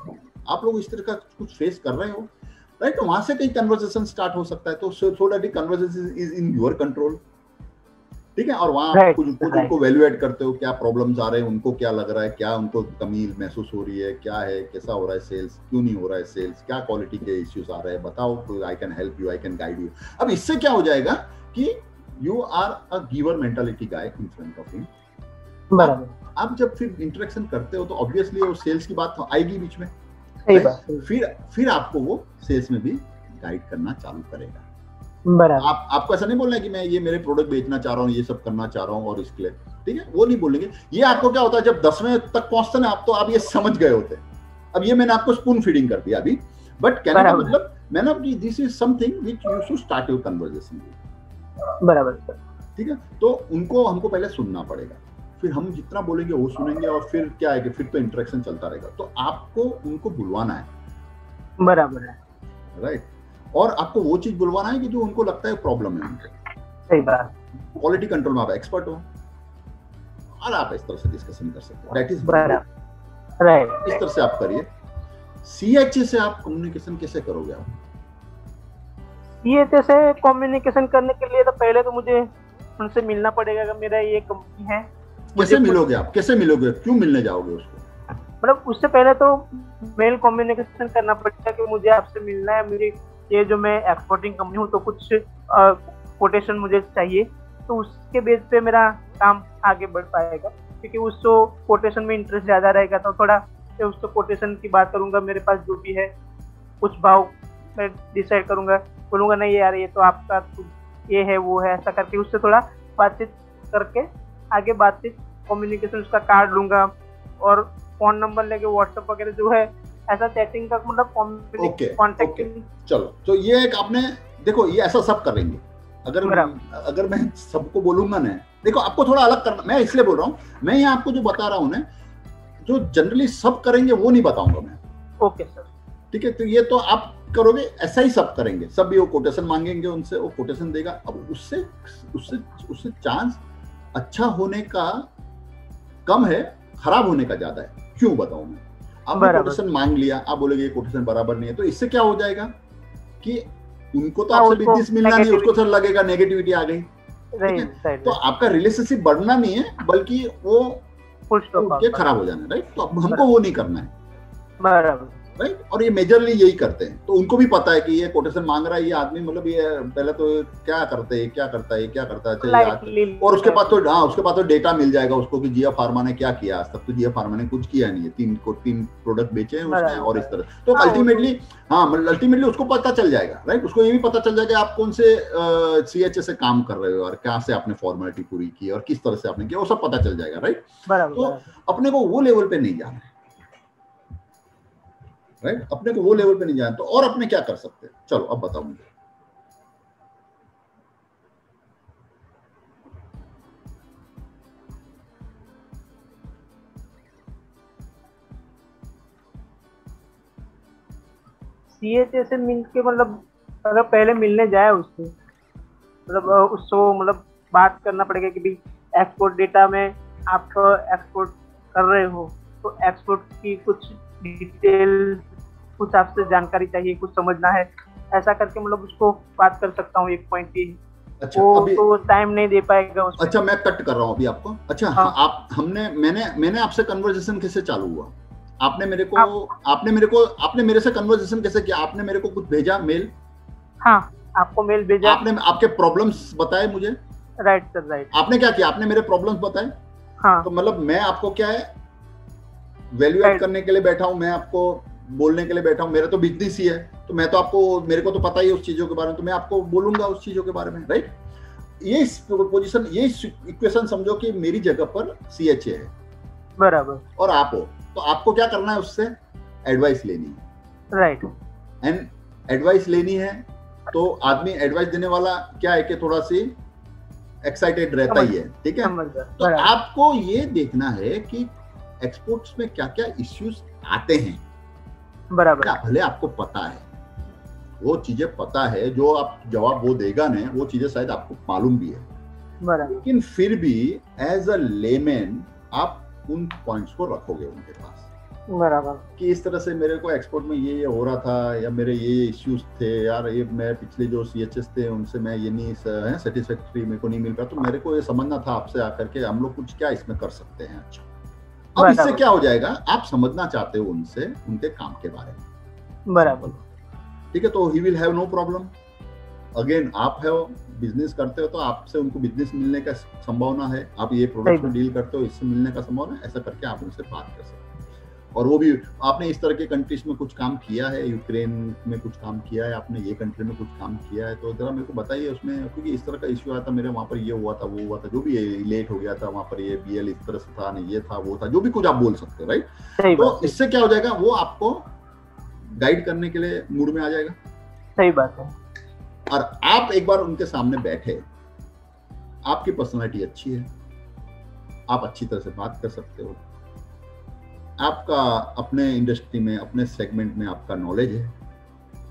S2: आप लोग इस तरह का कुछ फेस कर रहे हो, राइट। तो वहां से कहीं कन्वर्सेशन स्टार्ट हो सकता है, तो so that conversation is in your control, ठीक है। और वहां कुछ उनको वैल्यू ऐड करते हो, क्या प्रॉब्लम्स आ रहे हैं, उनको क्या लग रहा है, क्या उनको कमी महसूस हो रही है, क्या है, कैसा हो रहा है सेल्स, क्यों नहीं हो रहा है सेल्स, क्या क्वालिटी के इश्यूज आ रहे हैं, बताओ, तो I can help you, I can guide you. अब इससे क्या हो जाएगा कि you are a giver mentality guy in front of him.
S1: बराबर।
S2: आप जब फिर इंटरेक्शन करते हो तो ऑब्वियसली वो सेल्स की बात आएगी बीच में, फिर आपको वो सेल्स में भी गाइड करना चालू करेगा। आपको ऐसा नहीं बोलना है कि मैं ये मेरे प्रोडक्ट बेचना चाह रहा हूँ, ये सब करना चाह रहा हूँ और इसके लिए, ठीक है, वो नहीं बोलेंगे। ये आपको क्या होता है जब 10वें तक पहुंचते ना आप, तो आप ये समझ गए होते। अब ये मैंने आपको स्पून फीडिंग कर दिया अभी, बट कहने का मतलब मैंने this is something which you should start your conversation.
S1: बराबर,
S2: ठीक है। तो उनको हमको पहले सुनना पड़ेगा, फिर हम जितना बोलेंगे वो सुनेंगे, और फिर क्या है कि फिर तो इंटरेक्शन चलता रहेगा। तो आपको उनको बुलवाना है,
S1: बराबर है,
S2: राइट। और आपको वो चीज बुलवाना है कि जो उनको लगता है प्रॉब्लम है उनको।
S1: सही बात।
S2: क्वालिटी कंट्रोल में आप एक्सपर्ट हो और आप इस तरह से डिस्कशन कर सकते हो, दैट इज
S1: राइट।
S2: इस तरह से आप करिए। सीएचए से आप कम्युनिकेशन कैसे करोगे आप?
S1: सीएचए से कम्युनिकेशन करने के लिए तो पहले तो मुझे उनसे मिलना पड़ेगा। अगर मेरा ये कंपनी है,
S2: कैसे मिलोगे आप, कैसे मिलोगे, क्यों मिलने जाओगे उसको?
S1: मतलब उससे पहले तो मेल कम्युनिकेशन करना पड़ेगा कि मुझे आपसे मिलना है, मेरी ये जो मैं एक्सपोर्टिंग कंपनी हूँ तो कुछ कोटेशन मुझे चाहिए, तो उसके बेस पे मेरा काम आगे बढ़ पाएगा। क्योंकि उसको कोटेशन में इंटरेस्ट ज़्यादा रहेगा तो थोड़ा उसको कोटेशन की बात करूँगा, मेरे पास जो भी है कुछ भाव मैं डिसाइड करूँगा, बोलूँगा नहीं यार ये तो आपका ये है वो है, ऐसा करके उससे थोड़ा बातचीत करके आगे बातचीत कम्युनिकेशन उसका कार्ड लूँगा, और फ़ोन नंबर लेके व्हाट्सएप वगैरह जो है ऐसा चैटिंग का मतलब कॉन्टेक्टिंग।
S2: चलो, तो ये एक आपने देखो, ये ऐसा सब करेंगे। अगर मैं सबको बोलूंगा ना, देखो आपको थोड़ा अलग करना, मैं इसलिए बोल रहा हूँ, मैं यहाँ आपको जो बता रहा हूँ ना, जो जनरली सब करेंगे वो नहीं बताऊंगा मैं।
S1: ओके सर,
S2: ठीक है। तो ये तो आप करोगे, ऐसा ही सब करेंगे, सब भी वो कोटेशन मांगेंगे उनसे, वो कोटेशन देगा। अब उससे चांस अच्छा होने का कम है, खराब होने का ज्यादा है। क्यों बताऊं मैं? आपने कोटेशन मांग लिया, आप बोलेगे कोटेशन बराबर नहीं है, तो इससे क्या हो जाएगा कि उनको तो आपसे बिजनेस मिलना नहीं, उसको सर लगेगा नेगेटिविटी आ गई। तो आपका रिलेशनशिप बढ़ना नहीं है, बल्कि वो खराब हो जाना है, राइट। तो हमको वो नहीं करना है, राइट। और ये मेजरली यही करते हैं। तो उनको भी पता है कि ये कोटेशन मांग रहा है ये आदमी, मतलब ये पहले तो क्या करता है, और उसके पास तो डेटा मिल जाएगा उसको कि जिया फार्मा ने क्या किया। आज तक तो जिया फार्मा ने कुछ किया नहीं है, 3 प्रोडक्ट बेचे हैं उसने, और इस तरह। तो अल्टीमेटली उसको पता चल जाएगा, राइट। उसको ये भी पता चल जाएगा आप कौन से सीएचए से काम कर रहे हो, और क्या से आपने फॉर्मेलिटी पूरी की, और किस तरह से आपने किया, वो सब पता चल जाएगा, राइट। तो अपने को वो लेवल पे नहीं जाना है, राइट। अपने को वो लेवल पे नहीं जाना। तो और अपने क्या कर सकते हैं, चलो अब बताओ मुझे।
S1: सीएचए से मिल के मतलब अगर पहले मिलने जाए उससे, मतलब उसको मतलब बात करना पड़ेगा कि भाई एक्सपोर्ट डेटा में आप एक्सपोर्ट कर रहे हो, तो एक्सपोर्ट की कुछ डिटेल, कुछ आपसे जानकारी चाहिए, कुछ समझना है, ऐसा करके मतलब उसको बात कर सकता हूँ एक पॉइंट की।
S2: अच्छा,
S1: वो तो टाइम नहीं दे पाएगा उसमें।
S2: अच्छा, मैं कट कर रहा हूँ अभी आपको। अच्छा, हाँ। मैंने आपसे कन्वर्सेशन कैसे चालू हुआ? आपने मेरे से कन्वर्सेशन कैसे किया? आपने मेरे को कुछ भेजा मेल?
S1: हाँ, आपको मेल भेजा।
S2: आपने आपके प्रॉब्लम्स बताए मुझे?
S1: Right sir, right.
S2: आपने क्या किया? आपने मेरे प्रॉब्लम्स बताए।
S1: हाँ,
S2: तो मतलब मैं आपको क्या है, वैल्यू ऐड करने के लिए बैठा हूं, मैं आपको बोलने के लिए बैठा हूं, मेरा तो बिजनेस ही है, तो मैं तो आपको, मेरे को तो पता ही है उस चीजों के बारे में, तो मैं आपको बोलूंगा उस चीजों के बारे में, राइट? ये पोजीशन, ये इक्वेशन समझो कि मेरी जगह पर CHA है,
S1: बराबर,
S2: और आप हो, तो आपको क्या करना है? उससे एडवाइस लेनी है,
S1: राइट।
S2: एंड एडवाइस लेनी है तो आदमी एडवाइस देने वाला क्या है कि थोड़ा सी एक्साइटेड रहता ही है, ठीक है? तो आपको ये देखना है कि एक्सपोर्ट्स में क्या क्या इश्यूज आते हैं,
S1: बराबर।
S2: भले आपको पता है, वो चीजें पता है, जो आप जवाब वो देगा ना, वो चीजें शायद आपको मालूम भी है,
S1: बराबर,
S2: लेकिन फिर भी एज अ लेमैन आप उन पॉइंट्स को रखोगे उनके पास,
S1: बराबर,
S2: कि इस तरह से मेरे को एक्सपोर्ट में ये हो रहा था, या मेरे ये इश्यूज थे यार, ये मैं पिछले जो CHS थे उनसे मैं ये नहीं सेटिस्फैक्ट्री मेरे को नहीं मिल पाया, तो मेरे को ये समझना था आपसे आकर के हम लोग कुछ क्या इसमें कर सकते हैं। अच्छा, अब इससे क्या हो जाएगा? आप समझना चाहते हो उनसे उनके काम के बारे में,
S1: बराबर,
S2: ठीक है? तो he will have no problem. Again, आप है बिजनेस करते हो तो आपसे उनको बिजनेस मिलने का संभावना है, आप ये प्रोडक्ट में डील करते हो, इससे मिलने का संभावना है, ऐसा करके आप उनसे बात कर सकते हो। और वो भी, आपने इस तरह के कंट्रीज में कुछ काम किया है, यूक्रेन में कुछ काम किया है, आपने ये कंट्री में कुछ काम किया है, तो जरा मेरे को बताइए उसमें, क्योंकि इस तरह का इश्यू आया था मेरे वहाँ पर, ये हुआ था, वो हुआ था, जो भी लेट हो गया था वहाँ पर, ये BL इस तरह से था, नहीं ये था वो था, जो भी कुछ आप बोल सकते हो, राइट? तो इससे क्या हो जाएगा, वो आपको गाइड करने के लिए मूड में आ जाएगा।
S1: सही बात है।
S2: और आप एक बार उनके सामने बैठे, आपकी पर्सनालिटी अच्छी है, आप अच्छी तरह से बात कर सकते हो, आपका अपने इंडस्ट्री में, अपने सेगमेंट में आपका नॉलेज है,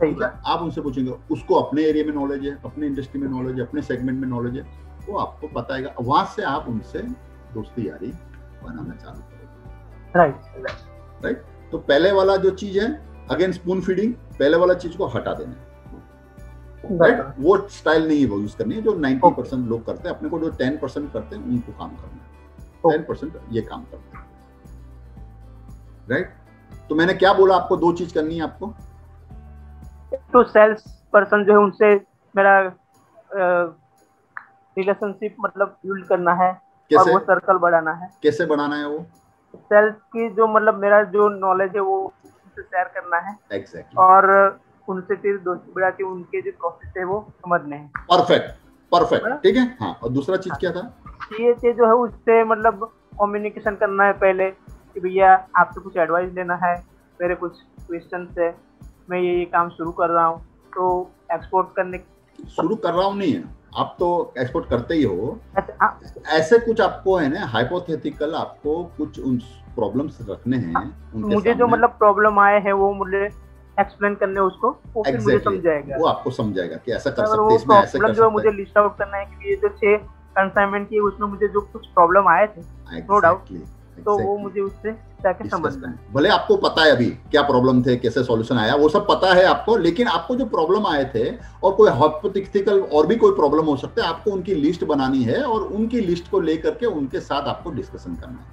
S2: ठीक है? आप उनसे पूछेंगे, उसको अपने एरिया में नॉलेज है, अपने इंडस्ट्री में नॉलेज है, अपने सेगमेंट में नॉलेज है, वो आपको बताएगा, वहां से आप उनसे दोस्ती यारी बनाना चालू करोगे, राइट? तो पहले वाला जो चीज है, अगेन स्पून फीडिंग, पहले वाला चीज को हटा देना, राइट? वो स्टाइल नहीं यूज करनी है जो 90% लोग करते हैं, अपने को जो 10% करते हैं उनको काम करना है, 10% ये काम करते हैं, राइट? तो मैंने क्या बोला आपको? 2 चीज करनी है आपको।
S1: तो सेल्स पर्सन जो है उनसे मेरा रिलेशनशिप मतलब बिल्ड करना है, और वो सर्कल बढ़ाना है।
S2: कैसे बढ़ाना है? वो
S1: सेल्स की जो मतलब मेरा जो नॉलेज है वो उनसे शेयर करना है,
S2: एग्जैक्टली,
S1: और उनसे फिर दोस्ती बढ़ा के उनके जो प्रोसेस है वो समझने हैं।
S2: परफेक्ट, ठीक है। हाँ, और दूसरा चीज क्या था?
S1: ये जो है उससे मतलब कम्युनिकेशन करना है पहले, कि भैया आपसे कुछ एडवाइस लेना है, मेरे कुछ क्वेश्चन है, मैं ये काम शुरू कर रहा हूँ, तो एक्सपोर्ट करने
S2: शुरू कर रहा हूँ नहीं है, आप तो एक्सपोर्ट करते ही हो। ऐसे कुछ आपको है ना, हाइपोथेटिकल आपको कुछ उन प्रॉब्लम्स रखने हैं
S1: मुझे, जो मतलब प्रॉब्लम आए हैं वो मुझे एक्सप्लेन करने, उसको वो फिर मुझे समझाएगा,
S2: वो आपको समझाएगा कि ऐसा कर सकते हैं, इसमें ऐसे कर सकते हैं।
S1: जो मुझे लिस्ट आउट करना है कि ये जो 6 कंसाइनमेंट की उसमें मुझे जो कुछ प्रॉब्लम आए थे, नो डाउट, तो वो मुझे उससे जाके समझना है।
S2: भले आपको पता है अभी क्या प्रॉब्लम थे, कैसे सॉल्यूशन आया, वो सब पता है आपको, लेकिन आपको जो प्रॉब्लम आए थे और कोई हाइपोथेटिकल और भी कोई प्रॉब्लम हो सकता है, आपको उनकी लिस्ट बनानी है और उनकी लिस्ट को लेकर के उनके साथ आपको डिस्कशन करना है,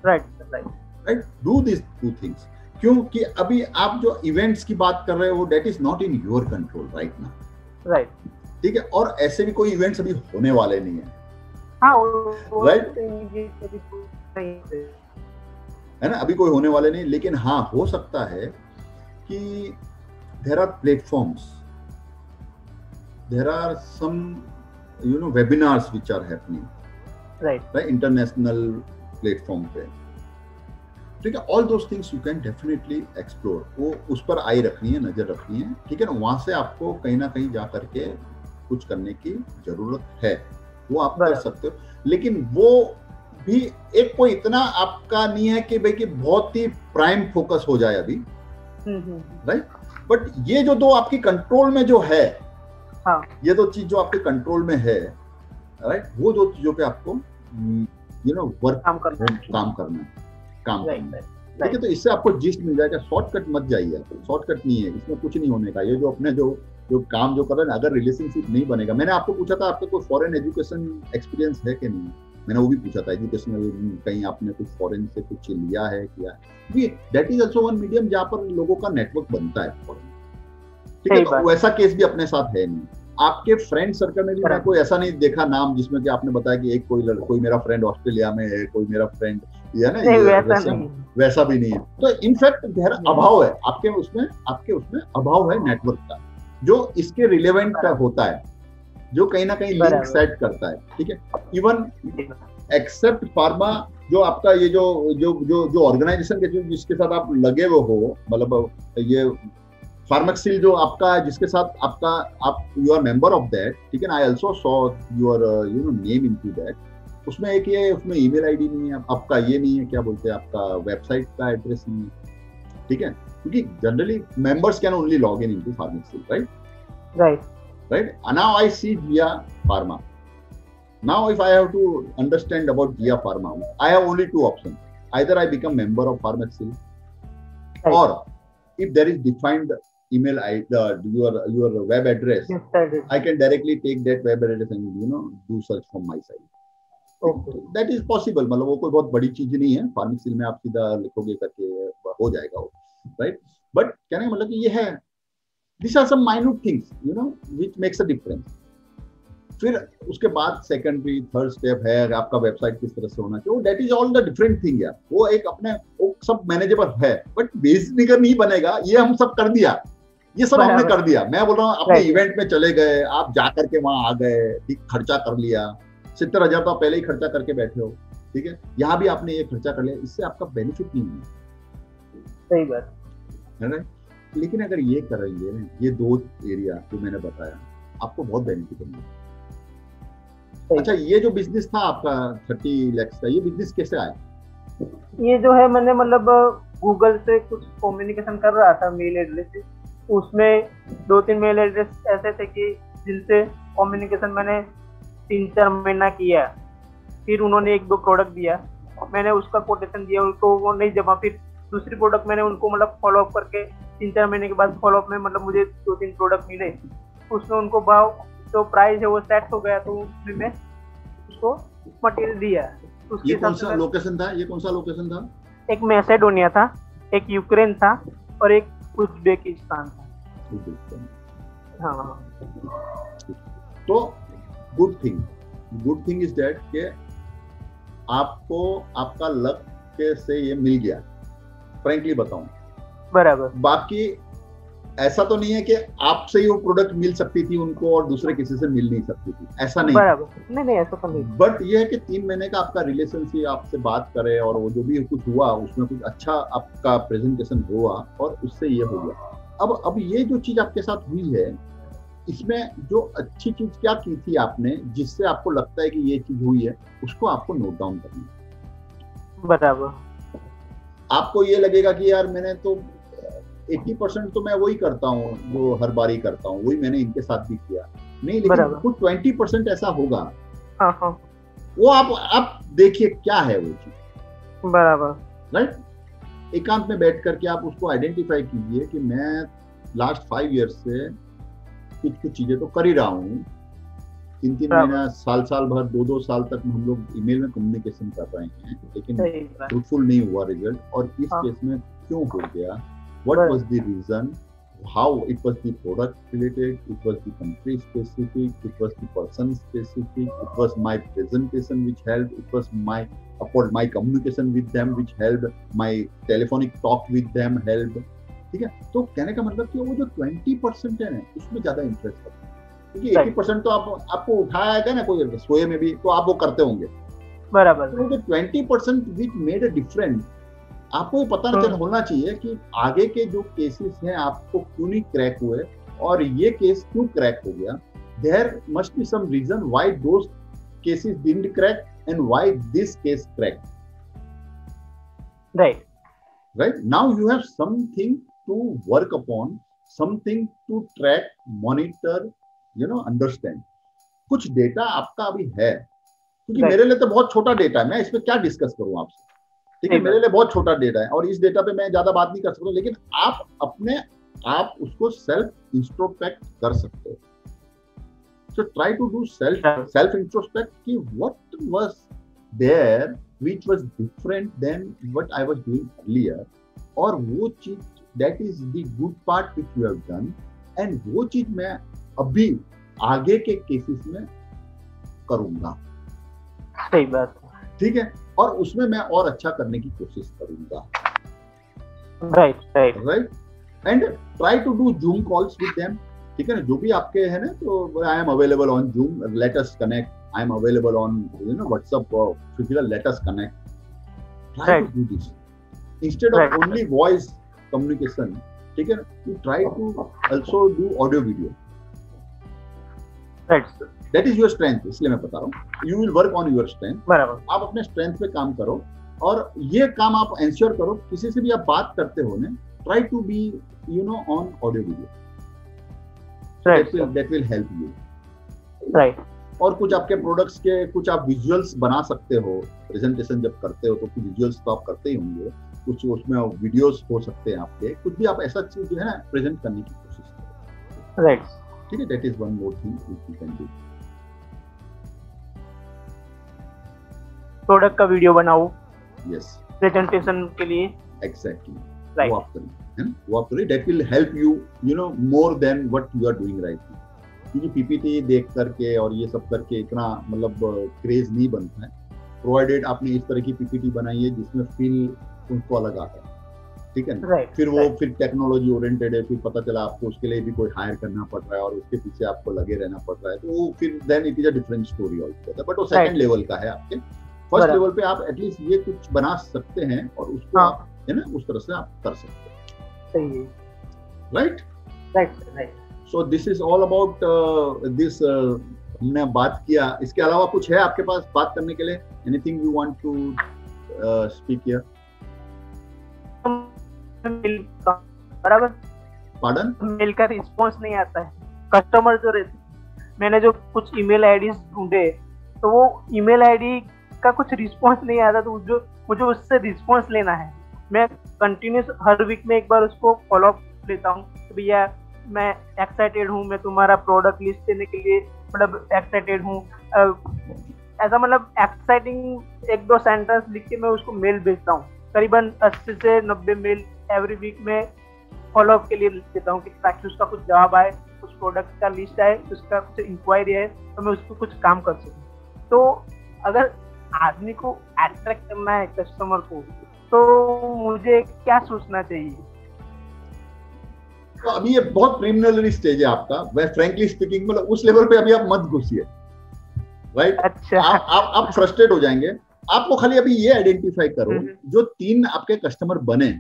S2: राइट? डू दिस 2 थिंग्स, क्योंकि अभी आप जो इवेंट्स की बात कर रहे हो, that is not in your control right now,
S1: right?
S2: ठीक है, और ऐसे भी कोई इवेंट्स अभी होने वाले नहीं है,
S1: राइट?
S2: है ना, अभी कोई होने वाले नहीं, लेकिन हाँ हो सकता है कि there are platforms, there are some webinars which are happening, right? International platform पे, ठीक है, all those things you can definitely explore, वो उस पर आई रखनी है, नजर रखनी है, ठीक है ना? वहां से आपको कहीं ना कहीं जा करके कुछ करने की जरूरत है, वो आप कर सकते हो, लेकिन वो भी एक कोई इतना आपका नहीं है कि भाई कि बहुत ही प्राइम फोकस हो जाए अभी, राइट? बट ये जो 2 आपकी कंट्रोल में जो है, हाँ, ये 2 चीज जो आपके कंट्रोल में है, राइट, वो 2 चीजों पे आपको वर्क काम करना है, ठीक है? तो इससे आपको जिस्ट मिल जाएगा, शॉर्टकट मत जाइए, शॉर्टकट नहीं है इसमें, कुछ नहीं होने का। ये जो अपने जो काम जो कर रहे हैं, अगर रिलेशनशिप नहीं बनेगा, मैंने आपको पूछा था आपको कोई फॉरेन एजुकेशन एक्सपीरियंस है कि नहीं? मैंने वो भी पूछा था, एजुकेशनल कहीं आपने कुछ फॉरेन से कुछ लिया है क्या है, that is also one medium जहाँ पर लोगों का नेटवर्क बनता है फॉरेन। ठीक है, तो वैसा केस भी अपने साथ है नहीं। आपके फ्रेंड सर्कल में भी मैं कोई ऐसा नहीं देखा नाम जिसमें कि आपने बताया कि एक कोई मेरा फ्रेंड ऑस्ट्रेलिया में है, कोई मेरा फ्रेंड या ना वैसा भी नहीं है। तो इनफैक्ट देयर अभाव है आपके उसमें अभाव है नेटवर्क का, जो इसके रिलेवेंट होता है, जो कहीं ना कहीं लिंक सेट करता है। ठीक है, इवन एक्सेप्ट फार्मा, जो आपका ये जो ऑर्गेनाइजेशन के जिसके साथ आप लगे हुए हो, मतलब ये फार्मेक्सिल जो आपका जिसके साथ आपका आप you are member of that, ठीक है ना, I also saw your name into that. उसमें एक ये उसमें ईमेल आईडी नहीं है आपका, ये नहीं है क्या बोलते हैं आपका वेबसाइट का एड्रेस नहीं है। ठीक है, क्योंकि generally members can only log in into Pharmexcil, right. Now I see Jiya Pharma. Now if I have to understand about Gia Pharma, I have only two options. Either I become member of Pharmaxil, or if there is defined email your web address, I can directly take that web address and do search from my side. Okay. That is possible. मतलब वो कोई बहुत बड़ी चीज नहीं है, Pharmaxil में आप सीधा लिखोगे करके हो जाएगा वो, right? But कहने का मतलब कि ये है, these are some minute things, which makes a difference. फिर उसके बाद सेकेंडरी थर्ड स्टेप है आपका वेबसाइट किस तरह से होना चाहिए, that is all the different thing यार, वो एक अपने वो सब मैनेजेबल है, बट बेसिक निगर नहीं बनेगा, ये हम सब कर दिया, ये सब हमने कर दिया। मैं बोल रहा हूँ अपने इवेंट में चले गए, आप जाकर के वहां आ गए, ठीक, खर्चा कर लिया, 70,000 तो पहले ही खर्चा करके बैठे हो, ठीक है, यहाँ भी आपने ये खर्चा कर लिया, इससे आपका बेनिफिट नहीं है।
S1: सही बात
S2: है ना, लेकिन अगर ये करेंगे, ये दो एरिया जो मैंने बताया, आपको बहुत बेनिफिट होंगे। अच्छा, ये जो बिजनेस था आपका 30 लाख का, ये बिजनेस कैसे आया?
S1: ये जो है मैंने मतलब गूगल से कुछ कम्युनिकेशन कर रहा था मेल एड्रेस से, उसमें 2-3 मेल एड्रेस ऐसे थे कि जिनसे कम्युनिकेशन मैंने 3-4 महीना किया, फिर उन्होंने 1-2 प्रोडक्ट दिया, मैंने उसका कोटेशन दिया उनको, वो नहीं जमा, फिर दूसरी प्रोडक्ट मैंने उनको मतलब फॉलोअप करके 3-4 महीने के बाद फॉलोअप में मतलब मुझे 2-3 प्रोडक्ट मिले, उसमें उनको भाव जो प्राइस है वो सेट हो गया, तो उसमें मैं उसको मटेरियल दिया।
S2: ये कौन सा लोकेशन था?
S1: एक मैसेडोनिया था, एक यूक्रेन था और एक उज्बेकिस्तान था। हाँ,
S2: तो गुड थिंग इज दैट कि आपको आपका लक के से ये मिल गया, फ्रैंकली बताऊं,
S1: बराबर।
S2: बाकी ऐसा तो नहीं है कि आपसे ही वो प्रोडक्ट मिल सकती थी उनको और दूसरे किसी से मिल नहीं सकती थी, ऐसा नहीं,
S1: नहीं ऐसा तो नहीं।
S2: बट ये है कि 3 महीने का आपका रिलेशनशिप, आपसे बात करे और वो जो भी कुछ हुआ उसमें कुछ अच्छा आपका प्रेजेंटेशन हुआ और उससे ये हो गया। अब ये जो चीज आपके साथ हुई है, इसमें जो अच्छी चीज क्या की थी आपने, जिससे आपको लगता है कि ये चीज हुई है, उसको आपको नोट डाउन करना है।
S1: बराबर।
S2: आपको ये लगेगा कि यार मैंने तो 80% तो मैं वही करता हूँ जो हर बार ही करता हूँ, वही मैंने इनके साथ भी किया, नहीं, लेकिन कुछ 20% ऐसा होगा।
S1: हाँ।
S2: वो आप देखिए क्या है वो चीज,
S1: बराबर,
S2: राइट। एकांत में बैठ करके आप उसको आइडेंटिफाई कीजिए कि मैं लास्ट 5 इयर्स से कुछ चीजें तो कर ही रहा हूँ, 3-3 महीना, साल भर, 2-2 साल तक हम लोग ईमेल में कम्युनिकेशन कर रहे हैं, लेकिन फ्रूटफुल नहीं हुआ रिजल्ट, और इस केस में क्यों हो गया, what was the reason, how it was the product related, it was the country specific, it was the person specific, it was my presentation which helped, it was my communication with them which helped, my telephonic talk with them helped, ठीक है। तो कहने का मतलब कि वो जो 20% है ना, उसमें ज्यादा इंटरेस्ट है, क्योंकि 80% तो आपको उठाया ना कोई सोए में भी, तो आप वो करते होंगे, बराबर। तो जो 20% which made a difference, आपको ये पता चल होना चाहिए कि आगे के जो केसेस हैं आपको क्यों नहीं क्रैक हुए, और ये केस क्यों क्रैक हो गया। There must be some reason why those cases didn't crack and why this case crack, right. Now you have something to work upon, something to track, monitor, understand. कुछ data आपका अभी है, क्योंकि मेरे लिए तो बहुत छोटा डेटा है, मैं इस पे क्या डिस्कस करूं आपसे, ठीक है, मेरे लिए बहुत छोटा डेटा है और इस डेटा पे मैं ज्यादा बात नहीं कर सकता, लेकिन आप उसको सेल्फ इंट्रोस्पेक्ट कर सकते हो। So try to do self introspect कि what was there which was different than what I was doing earlier, और वो चीज that is the good part which you have done, and वो चीज मैं अभी आगे के केसेस में करूंगा।
S1: सही बात,
S2: ठीक है, और उसमें मैं और अच्छा करने की कोशिश करूंगा।
S1: Right
S2: and try to do Zoom calls with them, ठीक है ना, जो भी आपके है ना, तो I am available on Zoom, let us connect, I am available on WhatsApp, physical, let us connect, try to do this instead of only voice communication, ठीक है ना, you try to also do audio video.
S1: Right,
S2: that is your strength, इसलिए मैं बता रहा हूँ, you will work on your strength.
S1: बराबर,
S2: आप अपने स्ट्रेंथ पे काम करो, और ये काम आप एंश्योर करो, किसी से भी आप बात करते हो ना, try to be on audio video, that will help you,
S1: right?
S2: और कुछ आपके प्रोडक्ट्स के कुछ आप विजुअल्स बना सकते हो, प्रेजेंटेशन जब करते हो तो कुछ विजुअल्स तो आप करते ही होंगे, कुछ उसमें वीडियोस हो सकते हैं आपके, कुछ भी आप ऐसा चीज जो है ना प्रेजेंट करने की कोशिश करो,
S1: राइट?
S2: ठीक है, that is one more thing which you can do.
S1: Product का वीडियो बनाओ,
S2: यस,
S1: प्रेजेंटेशन के लिए,
S2: एग्जैक्टली,
S1: राइट,
S2: वो आप करें, है ना, वो आप करें, that will help you more than what you are doing right now, क्योंकि पीपीटी देख करके और ये सब करके इतना मतलब क्रेज नहीं बनता है, प्रोवाइडेड आपने इस तरह की पीपीटी बनाई है जिसमें फील उनको अलग आता है, ठीक है ना, फिर वो फिर टेक्नोलॉजी ओरिएंटेड है, फिर पता चला आपको उसके लिए भी कोई हायर करना पड़ रहा है और उसके पीछे आपको लगे रहना पड़ रहा है, तो वो फिर then it is a different story altogether, but वो सेकंड लेवल का है। आपके फर्स्ट लेवल पे आप एटलीस्ट ये कुछ बना सकते हैं और उसको आप है ना उस तरह से आप कर सकते हैं,
S1: सही है, right.
S2: So this is all about this, हमने बात किया, इसके अलावा कुछ है आपके पास बात करने के लिए, anything you want to speak here?
S1: बराबर,
S2: पार्डन,
S1: मेल का रिस्पांस नहीं आता है, कस्टमर जो रहते, मैंने जो कुछ ईमेल आईडीज ढूंढे तो वो ईमेल आईडी का कुछ रिस्पांस नहीं आता, तो जो मुझे उससे रिस्पांस लेना है, मैं कंटिन्यूस हर वीक में एक बार उसको फॉलो अप लेता हूँ, तो भैया मैं एक्साइटेड हूँ, मैं तुम्हारा प्रोडक्ट लिस्ट देने के लिए मतलब एक्साइटेड हूँ, ऐसा मतलब एक्साइटिंग एक दो सेंटेंस लिख के मैं उसको मेल भेजता हूँ, करीबन 80 से 90 मेल एवरी वीक में फॉलो अप के लिए देता हूँ, ताकि उसका कुछ जवाब आए, कुछ प्रोडक्ट का लिस्ट आए, उसका कुछ इंक्वायरी है तो मैं उसको कुछ काम कर सकूँ। तो अगर आदमी को अट्रैक्ट करना है कस्टमर को, तो मुझे क्या सोचना चाहिए?
S2: तो अभी ये बहुत प्रीलिमिनरी स्टेज है आपका, मैं फ्रैंकली स्पीकिंग मतलब उस लेवल पे अभी आप मत घुसिए, राइट?
S1: अच्छा,
S2: आप फ्रस्ट्रेट हो जाएंगे। आपको खाली अभी ये आइडेंटिफाई करो, जो 3 आपके कस्टमर बने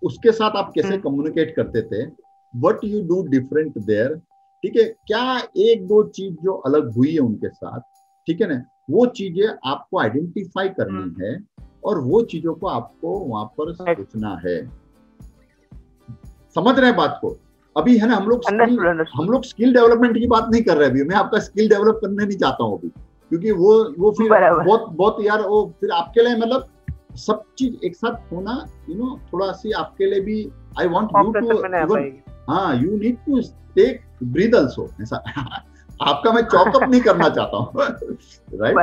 S2: उसके साथ आप कैसे कम्युनिकेट करते थे, what you do different there, ठीक है, क्या 1-2 चीज जो अलग हुई है उनके साथ, ठीक है ना, वो चीजें आपको आइडेंटिफाई करनी है और वो चीजों को आपको वहां पर सोचना है। समझ रहे हैं बात को? अभी है ना, हम लोग स्किल डेवलपमेंट की बात नहीं कर रहे अभी, मैं आपका स्किल डेवलप करने नहीं चाहता हूँ अभी, क्योंकि वो फिर बहुत यार वो फिर आपके लिए मतलब सब चीज एक साथ होना, थोड़ा सी आपके लिए भी, आई वांट यू टू, हाँ, you need to take breath also, ऐसा आपका मैं चॉकअप नहीं करना चाहता हूँ, राइट?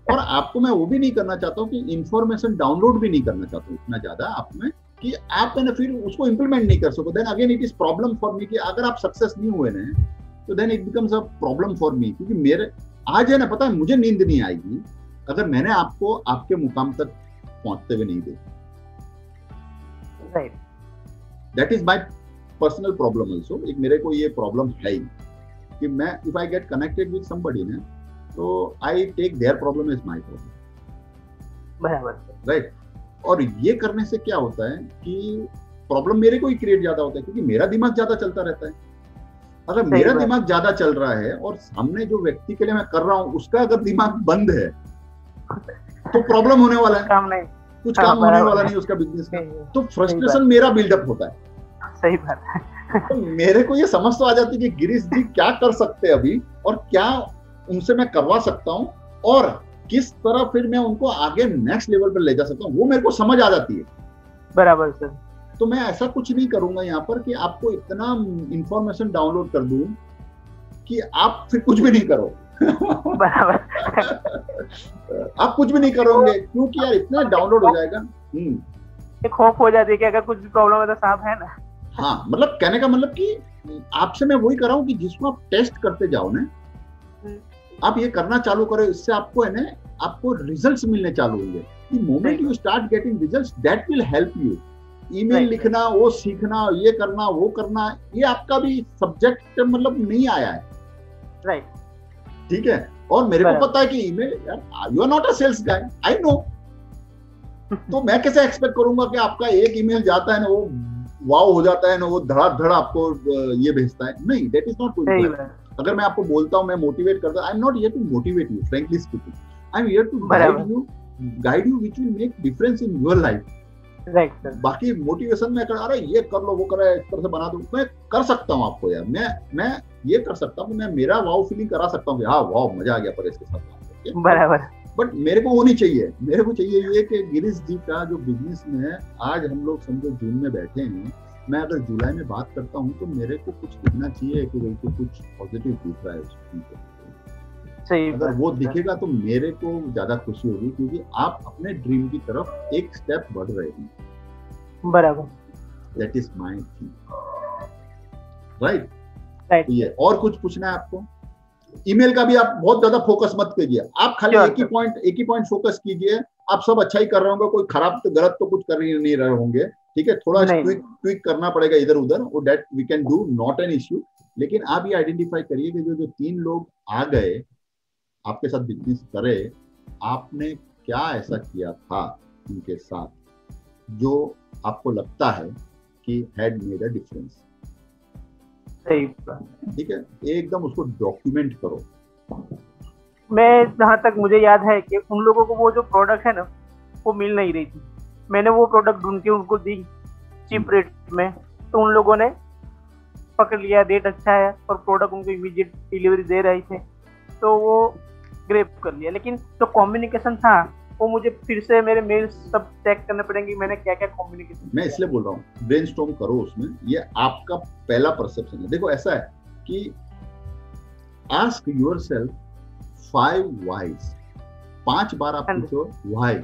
S2: और आपको मैं वो भी नहीं करना चाहता हूँ कि इंफॉर्मेशन डाउनलोड भी नहीं करना चाहता हूँ इतना ज्यादा आप में कि आप है ना फिर उसको इम्प्लीमेंट नहीं कर सको, then again it is problem for me, कि अगर आप सक्सेस नहीं हुए ना तो then it becomes a problem for me, क्योंकि मेरे आज है ना, पता है मुझे नींद नहीं आएगी अगर मैंने आपको आपके मुकाम तक पहुंचते हुए नहीं देखा,
S1: right?
S2: That is my personal problem also, एक मेरे को ये प्रॉब्लम है ही कि मैं if I get connected with somebody ना, तो I take their problem as my problem,
S1: बराबर,
S2: राइट? और ये करने से क्या होता है कि प्रॉब्लम मेरे को ही क्रिएट ज्यादा होता है, क्योंकि मेरा दिमाग ज्यादा चलता रहता है। अगर मेरा दिमाग ज्यादा चल रहा है और सामने जो व्यक्ति के लिए मैं कर रहा हूँ उसका अगर दिमाग बंद है तो प्रॉब्लम होने वाला है, कुछ काम होने वाला नहीं उसका बिजनेस का, तो फ्रस्ट्रेशन मेरा बिल्डअप होता है।
S1: सही बात है।
S2: तो मेरे को ये समझ तो आ जाती है कि गिरीश जी क्या कर सकते हैं अभी और क्या उनसे मैं करवा सकता हूँ और किस तरह फिर मैं उनको आगे नेक्स्ट लेवल पर ले जा सकता हूँ, वो मेरे को समझ आ जाती है।
S1: बराबर सर।
S2: तो मैं ऐसा कुछ नहीं करूंगा यहाँ पर कि आपको इतना इंफॉर्मेशन डाउनलोड कर दूं कि आप फिर कुछ भी नहीं करो।
S1: बराबर।
S2: आप कुछ भी नहीं करोगे क्योंकि यार इतना डाउनलोड हो जाएगा।
S1: एक होप हो जाती है कि अगर कुछ भी प्रॉब्लम है तो साहब है ना।
S2: हाँ, मतलब कहने का मतलब कि आपसे मैं वही कर रहा हूँ कि जिसको आप टेस्ट करते जाओ ना, आप ये करना चालू करो, इससे आपको है ना, आपको रिजल्ट्स मिलने चालू होंगे। The moment you start getting results, that will help you. Email लिखना, वो सीखना, ये करना, वो करना, ये आपका भी सब्जेक्ट मतलब नहीं आया है,
S1: राइट?
S2: ठीक है। और मेरे को पता है कि email, you are not a sales guy, I know. तो मैं कैसे एक्सपेक्ट करूंगा कि आपका एक ईमेल जाता है ना, वो वाव हो जाता है ना, वो धड़ाधड़ आपको ये भेजता है, नहीं, दैट इज नॉट गोइंग। अगर मैं आपको बोलता हूँ, मैं मोटिवेट करता, I am not here to motivate you, frankly speaking, I am here to guide you which will make difference in your life.
S1: Right, sir.
S2: बाकी मोटिवेशन में कर, अरे ये कर लो, वो कर, इस तरह से बना दो, मैं कर सकता हूँ आपको यार, मैं ये कर सकता हूँ, मैं मेरा वाव फीलिंग करा सकता हूँ कि हाँ वाव मजा आ गया परेश के साथ,
S1: बराबर।
S2: बट मेरे को वो नहीं चाहिए। मेरे को चाहिए ये कि गिरीश जी का जो बिजनेस में है, आज हम लोग समझो जून में बैठे हैं, मैं अगर जुलाई में बात करता हूँ तो मेरे को कुछ दिखना चाहिए कि भाई तो कुछ पॉजिटिव दिख रहा है उसको। सही, अगर वो दिखेगा तो मेरे को ज्यादा खुशी होगी, क्योंकि आप अपने ड्रीम की तरफ एक स्टेप बढ़ रहे हैं।
S1: बराबर,
S2: that is my thing, right? ये और कुछ पूछना है आपको? ईमेल का भी आप बहुत ज्यादा फोकस मत कीजिए, आप खाली एक ही पॉइंट फोकस कीजिए। आप सब अच्छा ही कर रहे होंगे, कोई खराब तो गलत तो कुछ कर ही नहीं रहे होंगे, ठीक है? थोड़ा ट्विक करना पड़ेगा इधर उधर, वो that we can do, not an issue. लेकिन आप ये आइडेंटिफाई करिए कि जो 3 लोग आ गए आपके साथ बिजनेस करे, आपने क्या ऐसा किया था उनके साथ जो आपको लगता है कि हैड मेड अ डिफरेंस।
S1: सही,
S2: ठीक है, एकदम उसको डॉक्यूमेंट करो।
S1: मैं जहाँ तक मुझे याद है कि उन लोगों को वो जो प्रोडक्ट है ना, वो मिल नहीं रही थी। मैंने वो प्रोडक्ट ढूंढ के उनको दी चीप रेट में, तो उन लोगों ने पकड़ लिया, रेट अच्छा है और प्रोडक्ट उनको इमीडिएट डिलीवरी दे रहे थे, तो वो ग्रेप कर लिया। लेकिन जो कम्युनिकेशन था वो मुझे फिर से मेरे मेल्स सब चेक करने पड़ेंगे, मैंने क्या क्या कम्युनिकेशन।
S2: मैं इसलिए बोल रहा हूँ ब्रेनस्टॉर्म करो उसमें, ये आपका पहला परसेप्शन है। देखो ऐसा है कि आस्क योरसेल्फ 5 व्हाइज, 5 बार आप पूछो व्हाई।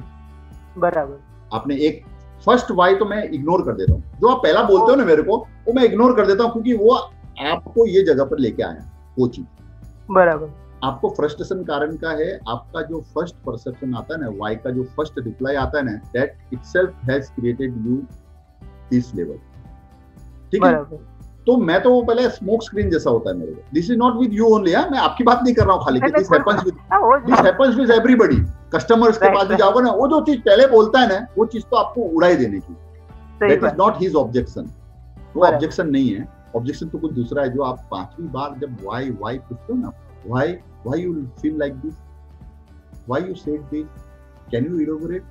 S1: बराबर।
S2: आपने एक फर्स्ट व्हाई तो मैं इग्नोर कर देता हूँ, जो आप पहला बोलते हो ना मेरे को, वो मैं इग्नोर कर देता हूँ, क्योंकि वो आपको ये जगह पर लेके आया वो चीज।
S1: बराबर।
S2: आपको फ्रस्ट्रेशन कारण का है, आपका जो फर्स्ट परसेप्शन आता है ना, वाई का जो फर्स्ट रिप्लाई आता है ना, that itself has created you this level, ठीक है? तो मैं तो वो पहले स्मोक स्क्रीन जैसा होता है मेरे को। This is not with you only, मैं आपकी बात नहीं कर रहा हूँ खाली, this happens with everybody. Customers के पास भी जाओगे ना, वो जो चीज पहले बोलता है ना, वो चीज तो आपको उड़ा ही देने की। That is not his objection, वो ऑब्जेक्शन नहीं है। ऑब्जेक्शन तो कुछ दूसरा है, जो आप 5वीं बार जब वाई पूछते हो ना, why you feel like this, why you said this, can you elaborate,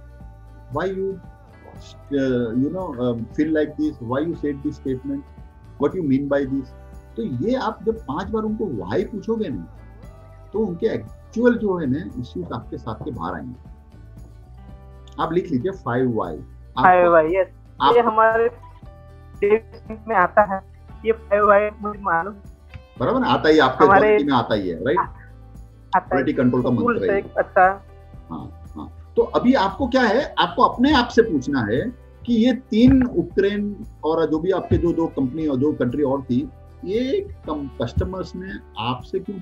S2: why you feel like this, why you said this statement, what you mean by this। तो ये आप जब 5 बार उनको why पूछोगे ना, तो उनके एक्चुअल जो है ना इश्यूज आपके साथ के बाहर आएंगे। आप लिख लीजिए 5 why।
S1: 5 why, yes, ये हमारे में आता है, ये 5 why मुझे मालूम,
S2: बराबर आता ही आपके क्वालिटी में आता ही है, राइट? क्वालिटी कंट्रोल का मंत्र है।
S1: अच्छा,
S2: हाँ। तो अभी आपको क्या है, आपको अपने आप से पूछना है कि ये 3 यूक्रेन और जो भी आपके जो 2 कंपनी और 2 कंट्री और थी, ये कस्टमर्स ने आपसे क्यों